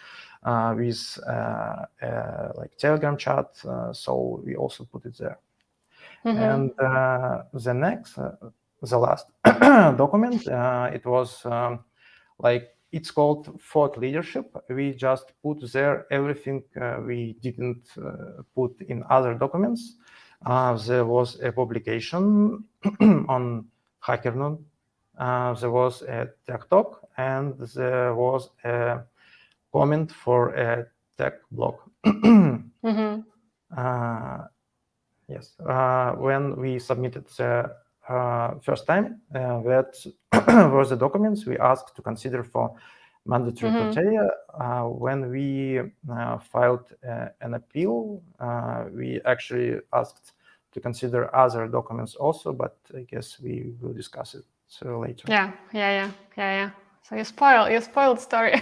with like Telegram chat. So we also put it there. And the last document, it was like, it's called thought leadership. We just put there everything we didn't put in other documents. There was a publication on HackerNoon. There was a tech talk, and there was a comment for a tech blog. Yes, when we submitted the first time, that were the documents we asked to consider for mandatory criteria. When we filed an appeal, we actually asked to consider other documents also, but I guess we will discuss it later. Yeah. So you spoiled story.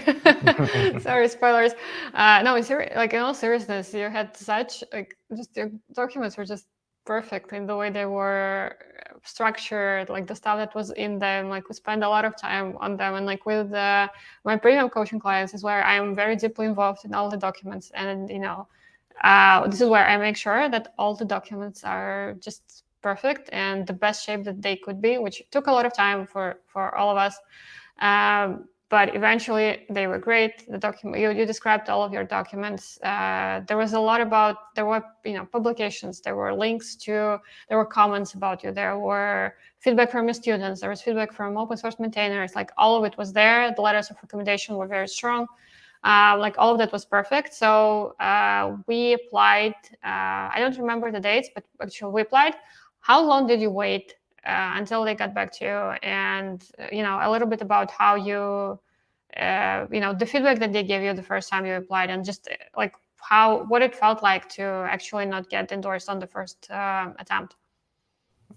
Sorry, spoilers. No, like in all seriousness, you had such like just your documents were just perfect in the way they were structured, like the stuff that was in them. Like we spend a lot of time on them, and like with my premium coaching clients is where I am very deeply involved in all the documents, and this is where I make sure that all the documents are just perfect and the best shape that they could be, which took a lot of time for all of us. But eventually they were great. The document you described all of your documents. There was a lot about, there were publications, there were links to, there were comments about you, there were feedback from your students, there was feedback from open source maintainers, like all of it was there. The letters of recommendation were very strong. Like all of that was perfect. So we applied, I don't remember the dates, but actually we applied. How long did you wait until they got back to you? And, a little bit about how you, the feedback that they gave you the first time you applied, and just like what it felt like to actually not get endorsed on the first attempt.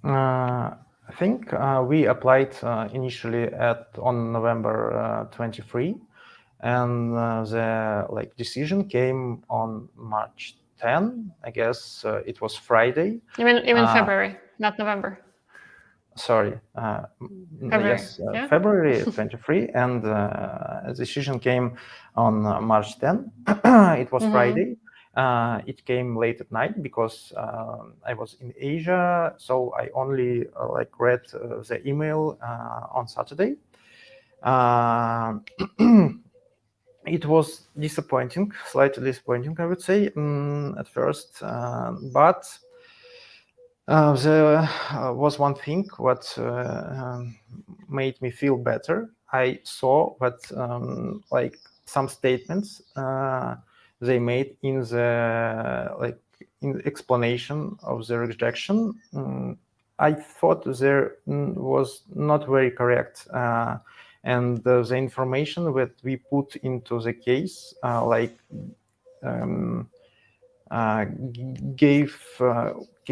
I think we applied initially on November 23, and the decision came on March 10. I guess it was Friday. Even February, not November. Sorry. February. Yes, February 23, and the decision came on March 10. It was Friday. It came late at night because I was in Asia, so I only read the email on Saturday. It was disappointing, slightly disappointing, I would say, at first. But there was one thing what made me feel better. I saw that some statements they made in the in the explanation of the rejection. I thought there was not very correct. And the information that we put into the case,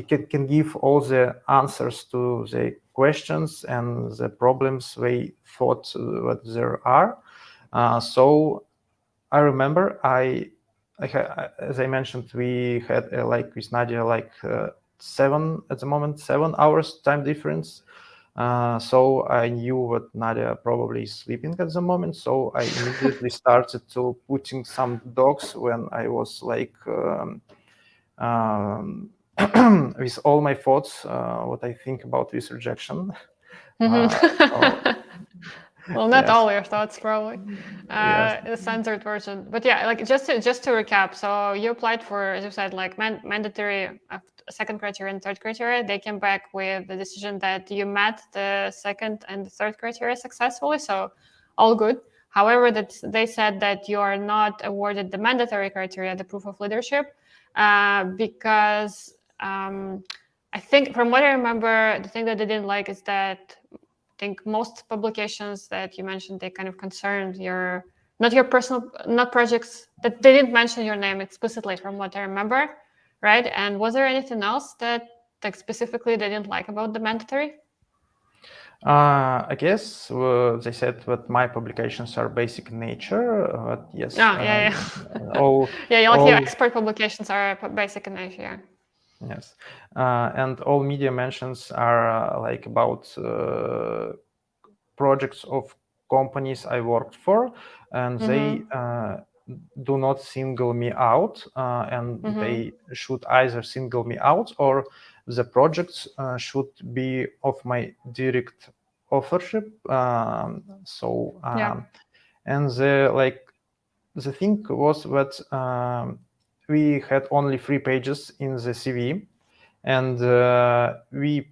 can give all the answers to the questions and the problems they thought that there are. So I remember as I mentioned, we had with Nadia 7 hours time difference. So I knew that Nadia probably is sleeping at the moment. So I immediately started to putting some docs when I was like with all my thoughts, what I think about this rejection. So Well, not yes, all your thoughts, probably. yes. The censored version, but yeah, like just to recap. So you applied for, as you said, like mandatory second criteria and third criteria. They came back with the decision that you met the second and the third criteria successfully, so all good. However, that they said that you are not awarded the mandatory criteria, the proof of leadership, because I think from what I remember, the thing that they didn't like is that think most publications that you mentioned, they kind of concerned your not your personal, not projects, that they didn't mention your name explicitly from what I remember, right? And was there anything else that like specifically they didn't like about the mandatory? I guess they said that my publications are basic in nature. But yes, Oh, yeah, all yeah. Yeah, like your all expert publications are basic in nature. Yeah. yes, and all media mentions are like about projects of companies I worked for, and they do not single me out, and they should either single me out or the projects should be of my direct authorship. Yeah. And the thing was that we had only 3 pages in the CV, and we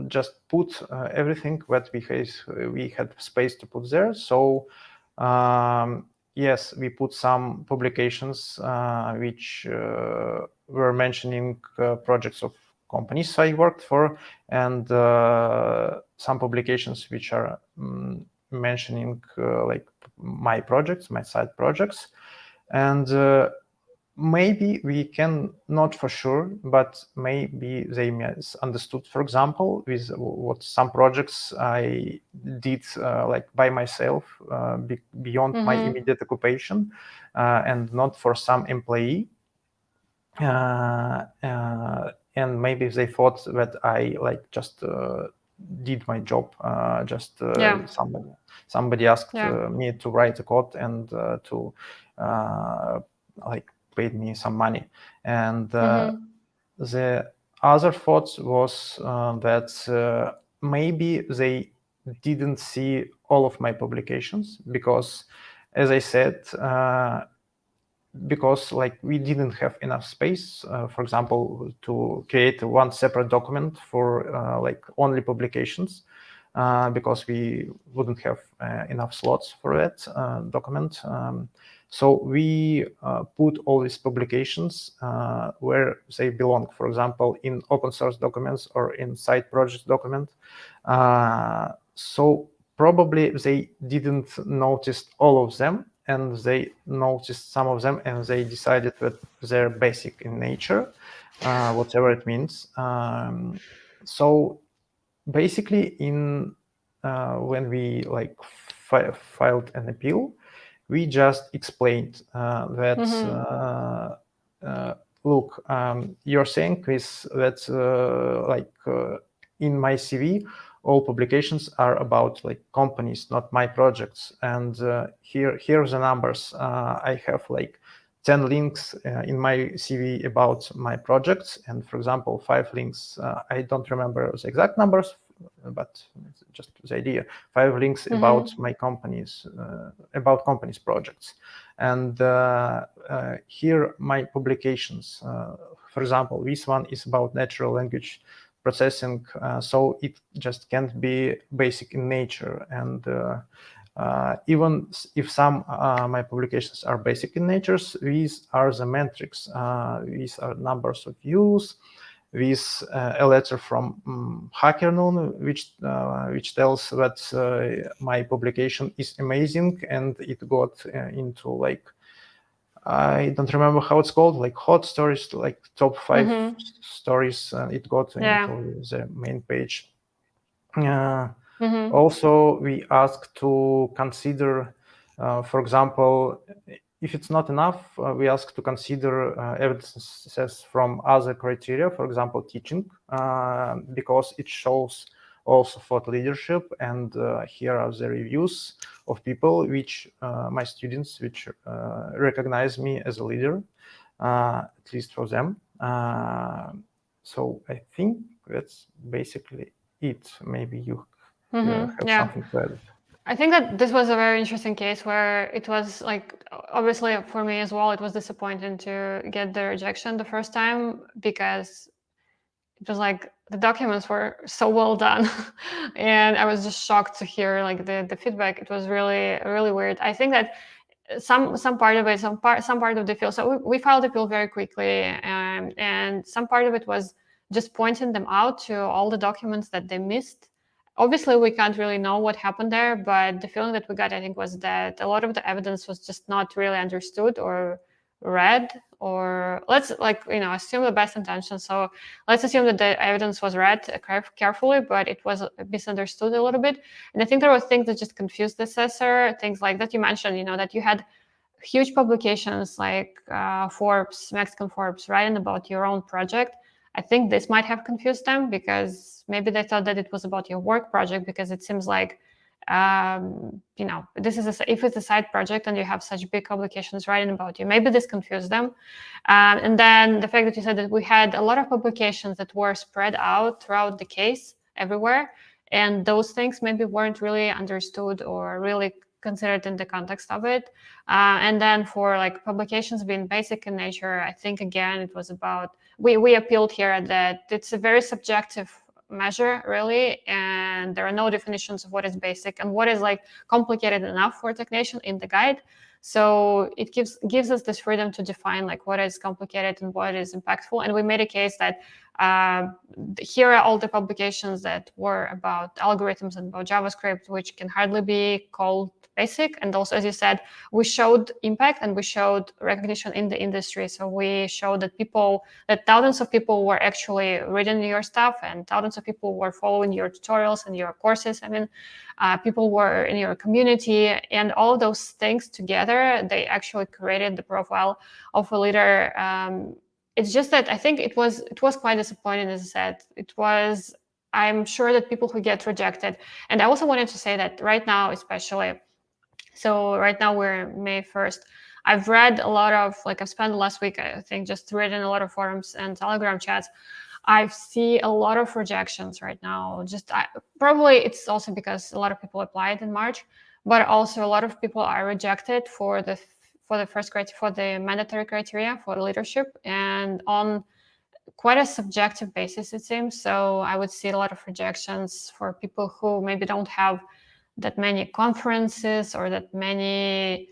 just put everything that we had space to put there. So yes, we put some publications which were mentioning projects of companies I worked for, and some publications which are mentioning like my projects, my side projects, and maybe we can not for sure, but maybe they misunderstood. For example, with what some projects I did like by myself, beyond my immediate occupation, and not for some employee. And maybe they thought that I like just did my job. Just Yeah. somebody asked Yeah. me to write a code and to like paid me some money. And the other thought was that maybe they didn't see all of my publications because, as I said, because like we didn't have enough space, for example, to create one separate document for like only publications, because we wouldn't have enough slots for that document. So we put all these publications where they belong, for example, in open source documents or in side project document. So probably they didn't notice all of them, and they noticed some of them, and they decided that they're basic in nature, whatever it means. So basically, when we like filed an appeal, we just explained that look, you're saying, Chris, that in my CV, all publications are about like companies, not my projects. And here are the numbers. I have like 10 links in my CV about my projects, and for example, 5 links. I don't remember the exact numbers, but it's just the idea. 5 links about my companies, about companies' projects, and here my publications. For example, this one is about natural language processing, so it just can't be basic in nature. And even if some my publications are basic in nature, these are the metrics. These are numbers of views. With a letter from HackerNoon, which tells that my publication is amazing, and it got into like, I don't remember how it's called, like hot stories, like top 5 stories. It got into the main page. Also, we asked to consider, for example, if it's not enough, we ask to consider evidences from other criteria, for example, teaching, because it shows also thought leadership. And here are the reviews of people which my students which recognize me as a leader, at least for them. So I think that's basically it. Maybe you have something to add. I think that this was a very interesting case where it was like, obviously for me as well, it was disappointing to get the rejection the first time, because it was like the documents were so well done and I was just shocked to hear like the feedback. It was really, really weird. I think that some part of it, some part of the appeal. So we filed appeal very quickly, and some part of it was just pointing them out to all the documents that they missed. Obviously, we can't really know what happened there, but the feeling that we got, I think, was that a lot of the evidence was just not really understood or read, or let's assume the best intention. So let's assume that the evidence was read carefully, but it was misunderstood a little bit. And I think there were things that just confused the assessor, things like that you mentioned, that you had huge publications like Forbes, Mexican Forbes, writing about your own project. I think this might have confused them, because maybe they thought that it was about your work project, because it seems like this is if it's a side project and you have such big publications writing about you, maybe this confused them. And then the fact that you said that we had a lot of publications that were spread out throughout the case everywhere, and those things maybe weren't really understood or really considered in the context of it. And then for like publications being basic in nature, I think again it was about, we appealed here that it's a very subjective measure really, and there are no definitions of what is basic and what is like complicated enough for technician in the guide. So it gives us this freedom to define like what is complicated and what is impactful. And we made a case that here are all the publications that were about algorithms and about JavaScript, which can hardly be called basic. And also, as you said, we showed impact and we showed recognition in the industry. So we showed that thousands of people were actually reading your stuff, and thousands of people were following your tutorials and your courses. I mean, people were in your community, and all of those things together, they actually created the profile of a leader. It's just that I think it was quite disappointing, as I said. I'm sure that people who get rejected, and I also wanted to say that right now, especially, so right now we're May 1st. I've read a lot of, I've spent the last week, I think, just reading a lot of forums and Telegram chats. I see a lot of rejections right now. Probably it's also because a lot of people applied in March, but also a lot of people are rejected for the mandatory criteria for leadership, and on quite a subjective basis, it seems. So I would see a lot of rejections for people who maybe don't have that many conferences or that many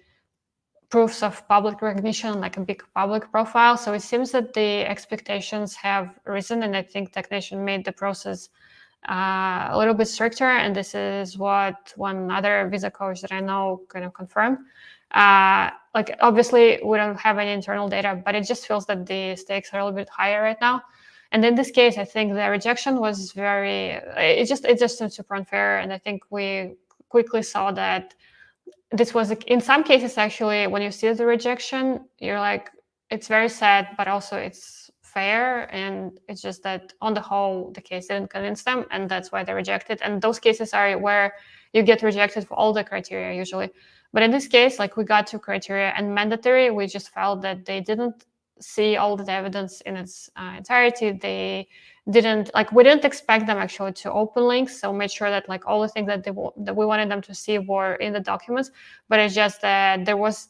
proofs of public recognition, like a big public profile. So it seems that the expectations have risen, and I think Technician made the process a little bit stricter. And this is what one other visa coach that I know kind of confirmed. Obviously we don't have any internal data, but it just feels that the stakes are a little bit higher right now. And in this case, I think the rejection was it just seems super unfair. And I think we quickly saw that this was, in some cases, actually, when you see the rejection, you're like, it's very sad, but also it's fair. And it's just that on the whole, the case didn't convince them, and that's why they rejected. And those cases are where you get rejected for all the criteria usually. But in this case, we got 2 criteria, and mandatory, we just felt that they didn't see all the evidence in its entirety. They didn't we didn't expect them actually to open links, so made sure that all the things that we wanted them to see were in the documents. But it's just that there was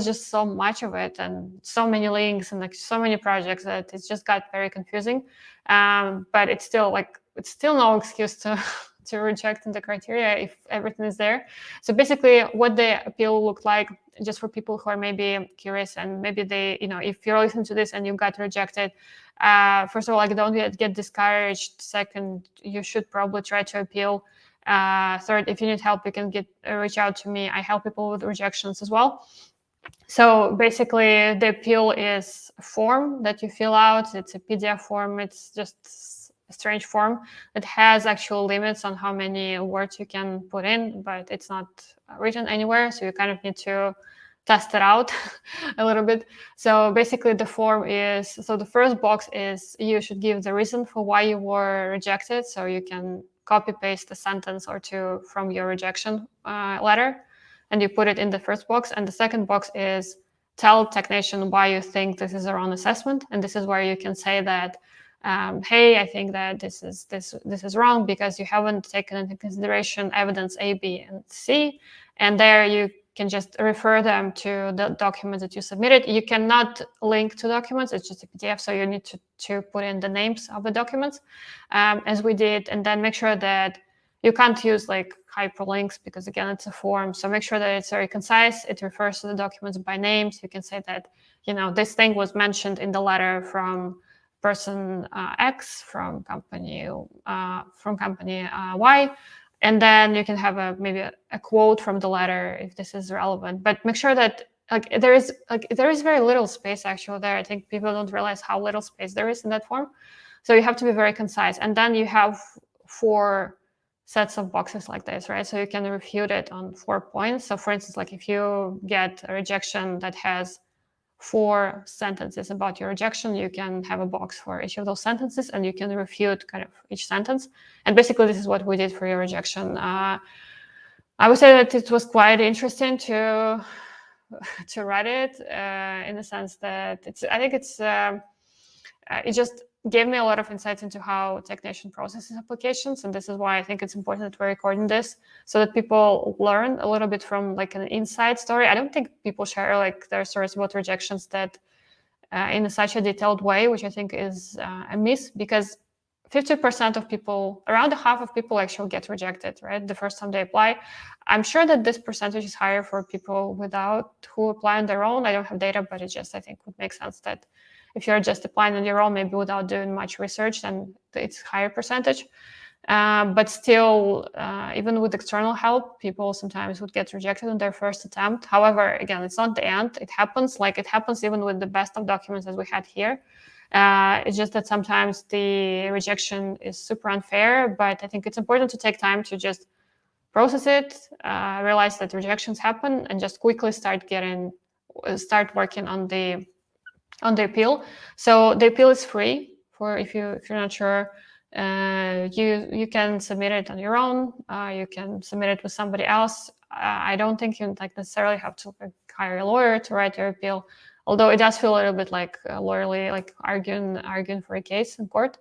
just so much of it and so many links and so many projects that it just got very confusing. But it's still no excuse to reject the criteria if everything is there. So basically what the appeal looked like, just for people who are maybe curious, and maybe they, if you're listening to this and you got rejected, first of all, don't get discouraged. Second, you should probably try to appeal. Third, if you need help, you can reach out to me. I help people with rejections as well. So basically the appeal is a form that you fill out. It's a PDF form. It's just a strange form that has actual limits on how many words you can put in, but it's not written anywhere. So you kind of need to test it out a little bit. So basically the form the first box is you should give the reason for why you were rejected. So you can copy paste a sentence or two from your rejection letter, and you put it in the first box. And the second box is tell technician why you think this is a wrong assessment. And this is where you can say that, hey, I think that this is wrong because you haven't taken into consideration evidence A, B, and C. And there you can just refer them to the documents that you submitted. You cannot link to documents, it's just a PDF, so you need to put in the names of the documents, as we did, and then make sure that you can't use like hyperlinks because again, it's a form. So make sure that it's very concise. It refers to the documents by names. You can say that, this thing was mentioned in the letter from person X from company Y. And then you can have maybe a quote from the letter if this is relevant. But make sure that there is very little space actually there. I think people don't realize how little space there is in that form. So you have to be very concise. And then you have 4 sets of boxes like this, right? So you can refute it on 4 points. So for instance, like if you get a rejection that has 4 sentences about your rejection, you can have a box for each of those sentences and you can refute kind of each sentence. And basically this is what we did for your rejection. I would say that it was quite interesting to write it in the sense that it just gave me a lot of insights into how technician processes applications. And this is why I think it's important that we're recording this so that people learn a little bit from like an inside story. I don't think people share like their stories about rejections that in such a detailed way, which I think is a miss, because 50% of people, around half of people actually get rejected, right? The first time they apply. I'm sure that this percentage is higher for people who apply on their own. I don't have data, but it just, I think, would make sense that if you're just applying on your own, maybe without doing much research, then it's higher percentage. But still, even with external help, people sometimes would get rejected on their first attempt. However, again, it's not the end. It happens. Like it happens even with the best of documents as we had here. It's just that sometimes the rejection is super unfair. But I think it's important to take time to just process it, realize that rejections happen, and just quickly start working on the appeal. So the appeal is free for if you're not sure. You can submit it on your own. You can submit it with somebody else. I don't think you necessarily have to hire a lawyer to write your appeal, although it does feel a little bit like lawyerly, like arguing for a case in court.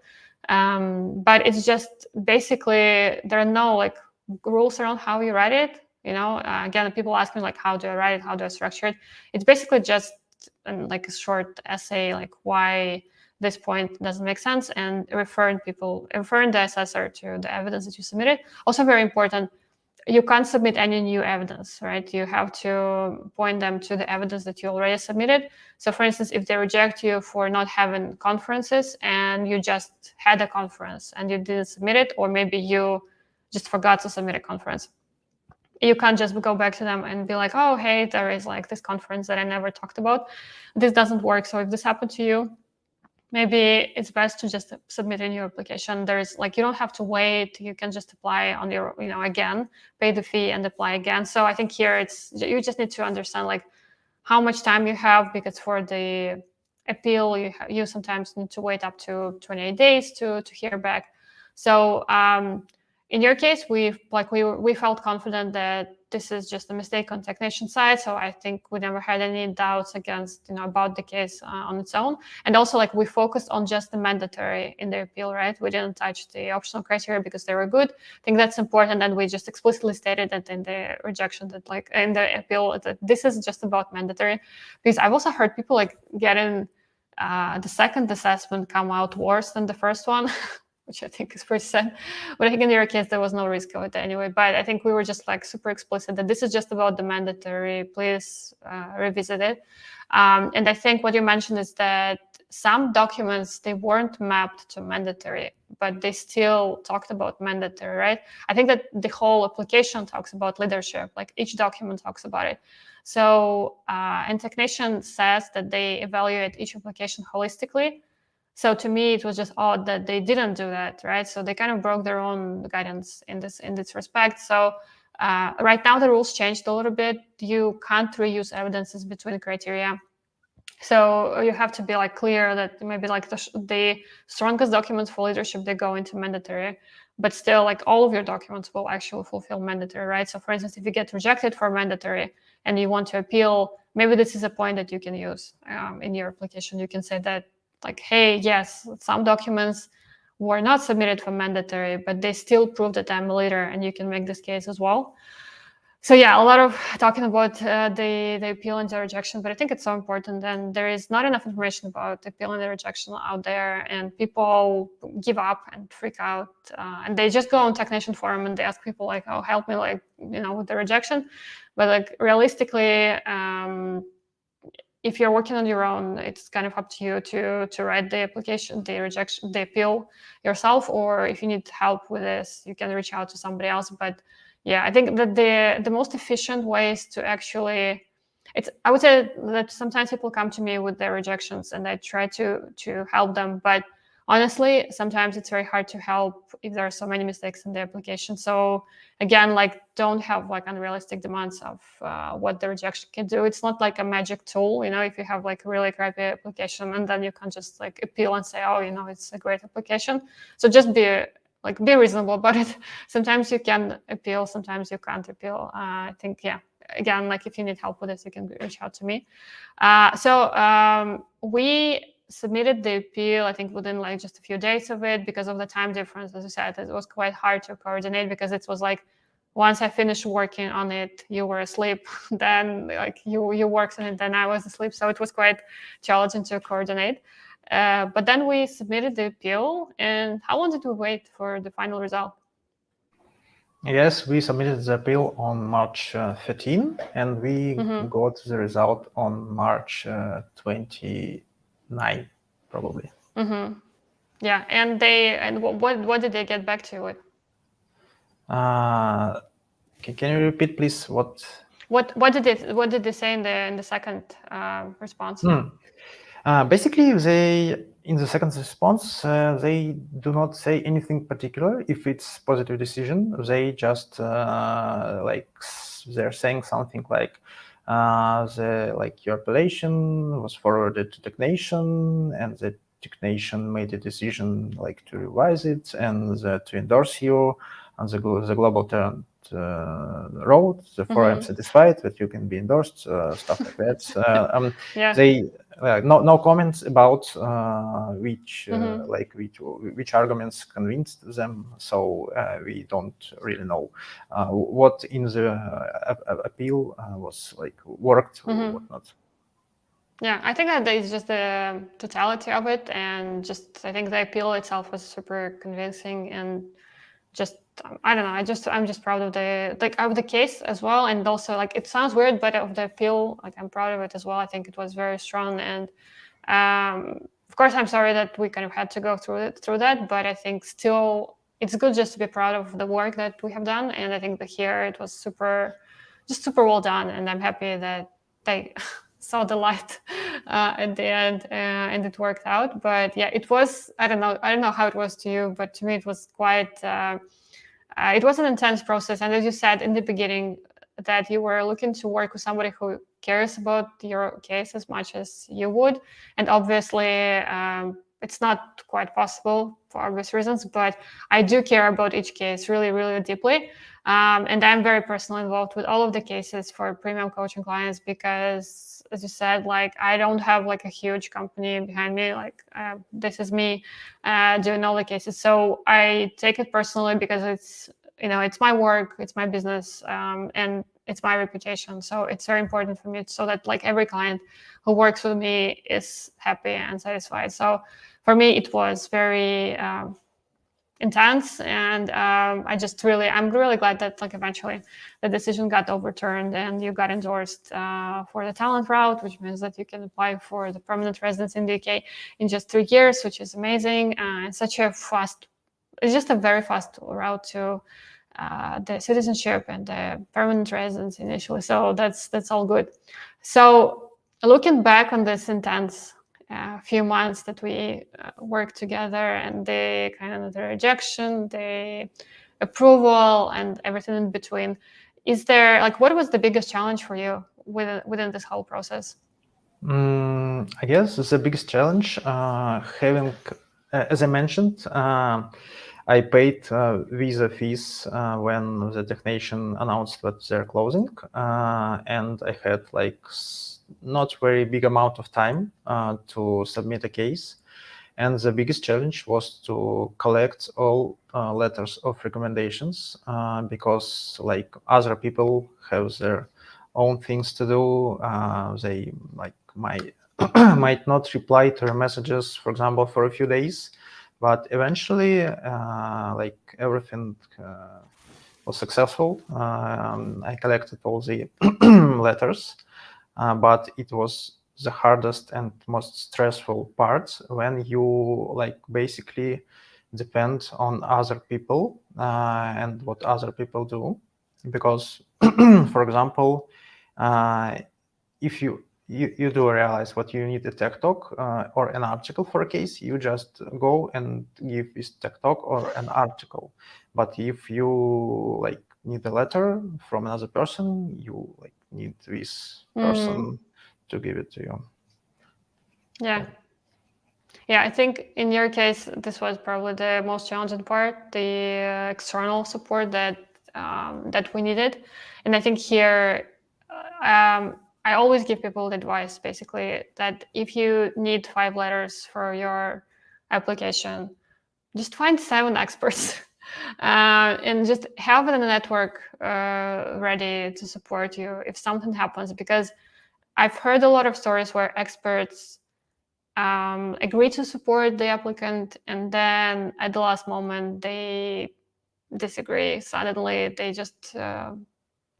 But it's just basically there are no rules around how you write it. Again, people ask me how do I write it? How do I structure it? It's basically just a short essay, why this point doesn't make sense, and referring the assessor to the evidence that you submitted. Also very important, you can't submit any new evidence, right? You have to point them to the evidence that you already submitted. So for instance, if they reject you for not having conferences and you just had a conference and you didn't submit it, or maybe you just forgot to submit a conference, you can't just go back to them and be like, oh, hey, there is this conference that I never talked about. This doesn't work. So if this happened to you, maybe it's best to just submit a new application. There's you don't have to wait. You can just apply on your, again, pay the fee and apply again. So I think here you just need to understand how much time you have, because for the appeal, you sometimes need to wait up to 28 days to hear back. So in your case, we felt confident that this is just a mistake on technician side. So I think we never had any doubts about the case on its own. And also we focused on just the mandatory in the appeal, right? We didn't touch the optional criteria because they were good. I think that's important. And we just explicitly stated that in the rejection that in the appeal that this is just about mandatory, because I've also heard people getting the second assessment come out worse than the first one. Which I think is pretty sad. But I think in your case, there was no risk of it anyway. But I think we were just super explicit that this is just about the mandatory. Please revisit it. And I think what you mentioned is that some documents, they weren't mapped to mandatory, but they still talked about mandatory, right? I think that the whole application talks about leadership, each document talks about it. So, and technician says that they evaluate each application holistically. So to me, it was just odd that they didn't do that, right? So they kind of broke their own guidance in this respect. So right now the rules changed a little bit. You can't reuse evidences between criteria. So you have to be like clear that maybe like the strongest documents for leadership, they go into mandatory, but still like all of your documents will actually fulfill mandatory, right? So for instance, if you get rejected for mandatory and you want to appeal, maybe this is a point that you can use in your application. You can say that like, hey, yes, some documents were not submitted for mandatory, but they still prove that I'm a leader, and you can make this case as well. So yeah, a lot of talking about the appeal and the rejection, but I think it's so important, and there is not enough information about the appeal and the rejection out there, and people give up and freak out, and they just go on Tech Nation forum and they ask people like, "Oh, help me, like, with the rejection," but like realistically, if you're working on your own, it's kind of up to you to write the application, the rejection, the appeal yourself, or if you need help with this, you can reach out to somebody else. But yeah, I think that the most efficient ways to actually, I would say that sometimes people come to me with their rejections and I try to help them, but honestly, sometimes it's very hard to help if there are so many mistakes in the application. So again, like, don't have like unrealistic demands of what the rejection can do. It's not like a magic tool, if you have like a really crappy application and then you can just like appeal and say, oh, it's a great application. So just be reasonable about it. Sometimes you can appeal, sometimes you can't appeal. I think, yeah, again, like if you need help with this, you can reach out to me. We submitted the appeal, I think, within like just a few days of it. Because of the time difference, as I said, it was quite hard to coordinate, because it was like once I finished working on it, you were asleep, then like you worked on it, then I was asleep, so it was quite challenging to coordinate. But then we submitted the appeal. And how long did we wait for the final result? Yes, we submitted the appeal on March 13, and we got the result on March 29, probably. Yeah, and what did they get back to you with? Can you repeat, please? What did they say in the second response? Basically, in the second response, they do not say anything particular. If it's positive decision, they just they're saying something like your appellation was forwarded to Tech Nation, and the Tech Nation made a decision like to revise it and to endorse you on the global talent road. Therefore, I'm satisfied that you can be endorsed, stuff like that. Yeah. They no comments about which arguments convinced them. So we don't really know what in the appeal was like worked or whatnot. Yeah, I think that is just the totality of it, and just I think the appeal itself was super convincing, and just I don't know, I'm just proud of the case as well, and also like it sounds weird, but of the appeal, like I'm proud of it as well. I think it was very strong, and of course I'm sorry that we kind of had to go through that, but I think still it's good just to be proud of the work that we have done, and I think that here it was super well done, and I'm happy that they saw the light at the end, and it worked out. But yeah, it was, I don't know how it was to you, but to me it was quite it was an intense process. And as you said in the beginning, that you were looking to work with somebody who cares about your case as much as you would, and obviously it's not quite possible for obvious reasons, but I do care about each case really, really deeply. And I'm very personally involved with all of the cases for premium coaching clients, because as you said, like I don't have like a huge company behind me, like this is me doing all the cases. So I take it personally, because it's my work, it's my business, and it's my reputation. So it's very important for me, so that like every client who works with me is happy and satisfied. So for me, it was very intense, and I'm really glad that like eventually the decision got overturned and you got endorsed for the talent route, which means that you can apply for the permanent residence in the UK in just 3 years, which is amazing. And it's just a very fast route to the citizenship and the permanent residence initially. So that's all good. So looking back on this intense few months that we worked together, and the kind of the rejection, the approval, and everything in between, is there like, what was the biggest challenge for you within this whole process? I guess the biggest challenge having, as I mentioned, I paid visa fees when the technician announced that they're closing, and I had like not very big amount of time to submit a case. And the biggest challenge was to collect all letters of recommendations because like other people have their own things to do. They like might not reply to your messages, for example, for a few days, but eventually like everything was successful. I collected all the letters, but it was the hardest and most stressful part when you like basically depend on other people and what other people do, because for example, if you do realize what you need a tech talk or an article for a case, you just go and give this tech talk or an article. But if you like need a letter from another person, you like need this person to give it to you. Yeah. Yeah, I think in your case, this was probably the most challenging part, the external support that we needed. And I think here, I always give people advice, basically, that if you need 5 letters for your application, just find 7 experts and just have a network ready to support you if something happens. Because I've heard a lot of stories where experts agree to support the applicant, and then at the last moment they disagree. Suddenly they just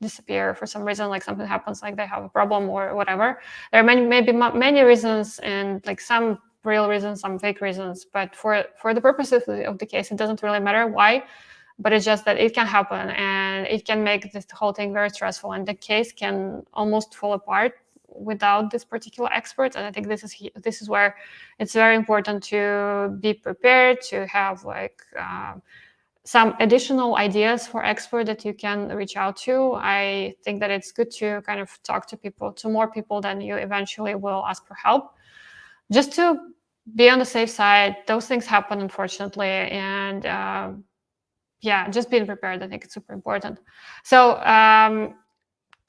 disappear for some reason, like something happens, like they have a problem or whatever. There are many reasons, and like some real reasons, some fake reasons, but for the purposes of the case, it doesn't really matter why. But it's just that it can happen, and it can make this whole thing very stressful, and the case can almost fall apart without this particular expert. And I think this is where it's very important to be prepared, to have like some additional ideas for expert that you can reach out to. I think that it's good to kind of talk to more people than you eventually will ask for help, just to be on the safe side. Those things happen, unfortunately, and yeah, just being prepared, I think it's super important. So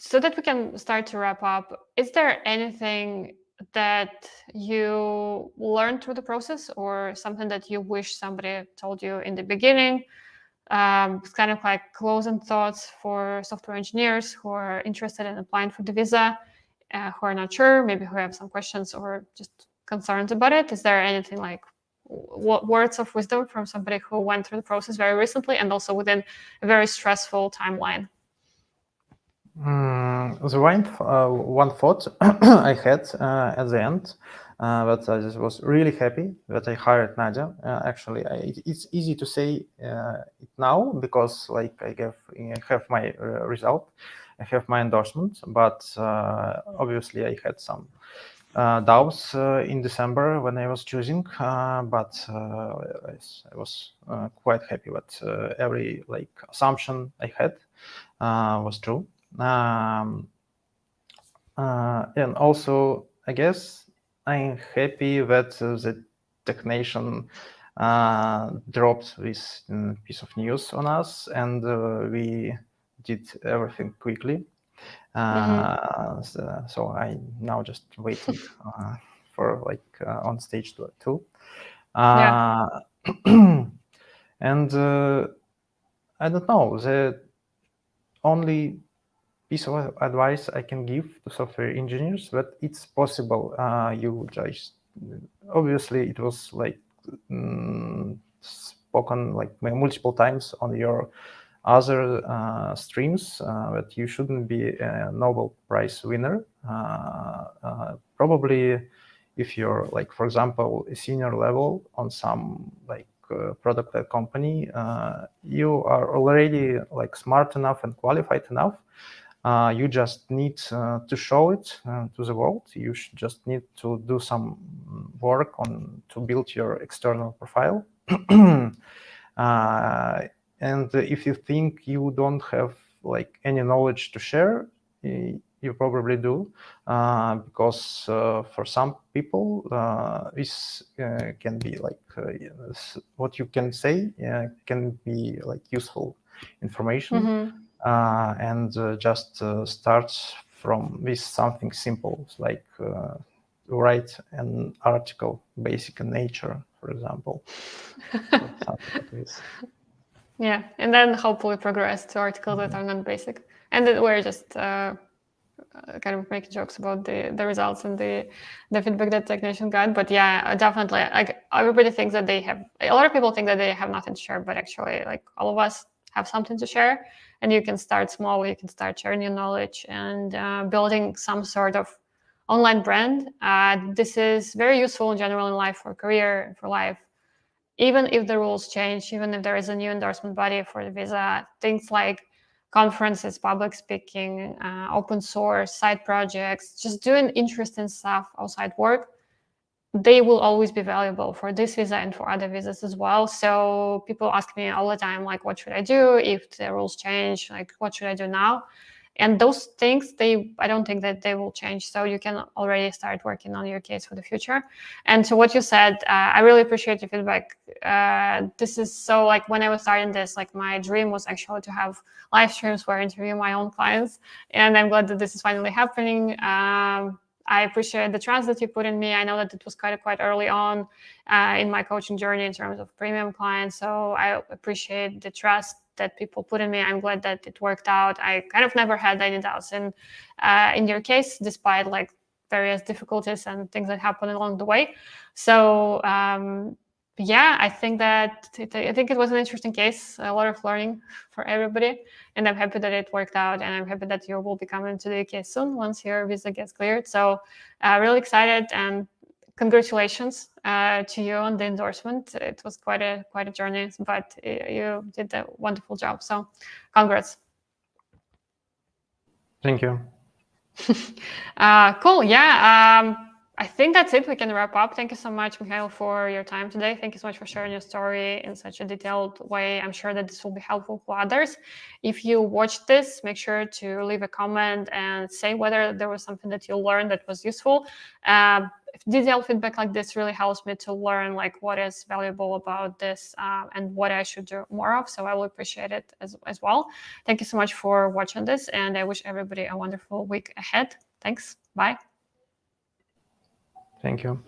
so that we can start to wrap up, is there anything that you learned through the process, or something that you wish somebody told you in the beginning? It's kind of like closing thoughts for software engineers who are interested in applying for the visa, who are not sure, maybe who have some questions or just concerns about it. Is there anything like what words of wisdom from somebody who went through the process very recently and also within a very stressful timeline? One thought I had at the end, that I just was really happy that I hired Nadia. Actually, it's easy to say it now because like I have my result, I have my endorsement, but obviously I had some doubts in December when I was choosing, but I was quite happy that every like assumption I had was true. And also, I guess I'm happy that the technician dropped this piece of news on us, and we did everything quickly. So I now just waiting for like on stage two. Yeah. And I don't know, the only piece of advice I can give to software engineers that it's possible. You just obviously it was like spoken like multiple times on your other streams that you shouldn't be a Nobel Prize winner. Probably if you're like, for example, a senior level on some like product company, you are already like smart enough and qualified enough. You just need to show it to the world. You just need to do some work on to build your external profile. And if you think you don't have like any knowledge to share, you probably do, because for some people this can be like what you can say can be like useful information, and just start with something simple, like write an article basic in Nature, for example. So something like this. Yeah, and then hopefully progress to articles that are not basic, and that we're just kind of making jokes about the results and the feedback that technician got. But yeah, definitely, like everybody thinks that they have. A lot of people think that they have nothing to share, but actually, like all of us have something to share, and you can start small. You can start sharing your knowledge and building some sort of online brand. This is very useful in general in life, for career, for life. Even if the rules change, even if there is a new endorsement body for the visa, things like conferences, public speaking, open source, side projects, just doing interesting stuff outside work, they will always be valuable for this visa and for other visas as well. So people ask me all the time, like, what should I do if the rules change? Like, what should I do now? And those things, I don't think that they will change. So you can already start working on your case for the future. And to what you said, I really appreciate your feedback. This is so, like, when I was starting this, like, my dream was actually to have live streams where I interview my own clients. And I'm glad that this is finally happening. I appreciate the trust that you put in me. I know that it was quite early on in my coaching journey in terms of premium clients. So I appreciate the trust that people put in me. I'm glad that it worked out. I kind of never had any doubts in your case, despite like various difficulties and things that happened along the way. So yeah, I think it was an interesting case, a lot of learning for everybody, and I'm happy that it worked out, and I'm happy that you will be coming to the UK soon once your visa gets cleared. So really excited, and congratulations to you on the endorsement. It was quite a journey, but you did a wonderful job. So congrats. Thank you. Cool. Yeah. I think that's it. We can wrap up. Thank you so much, Mikhail, for your time today. Thank you so much for sharing your story in such a detailed way. I'm sure that this will be helpful for others. If you watched this, make sure to leave a comment and say whether there was something that you learned that was useful. Detailed feedback like this really helps me to learn like what is valuable about this and what I should do more of. So I will appreciate it as well. Thank you so much for watching this, and I wish everybody a wonderful week ahead. Thanks. Bye. Thank you.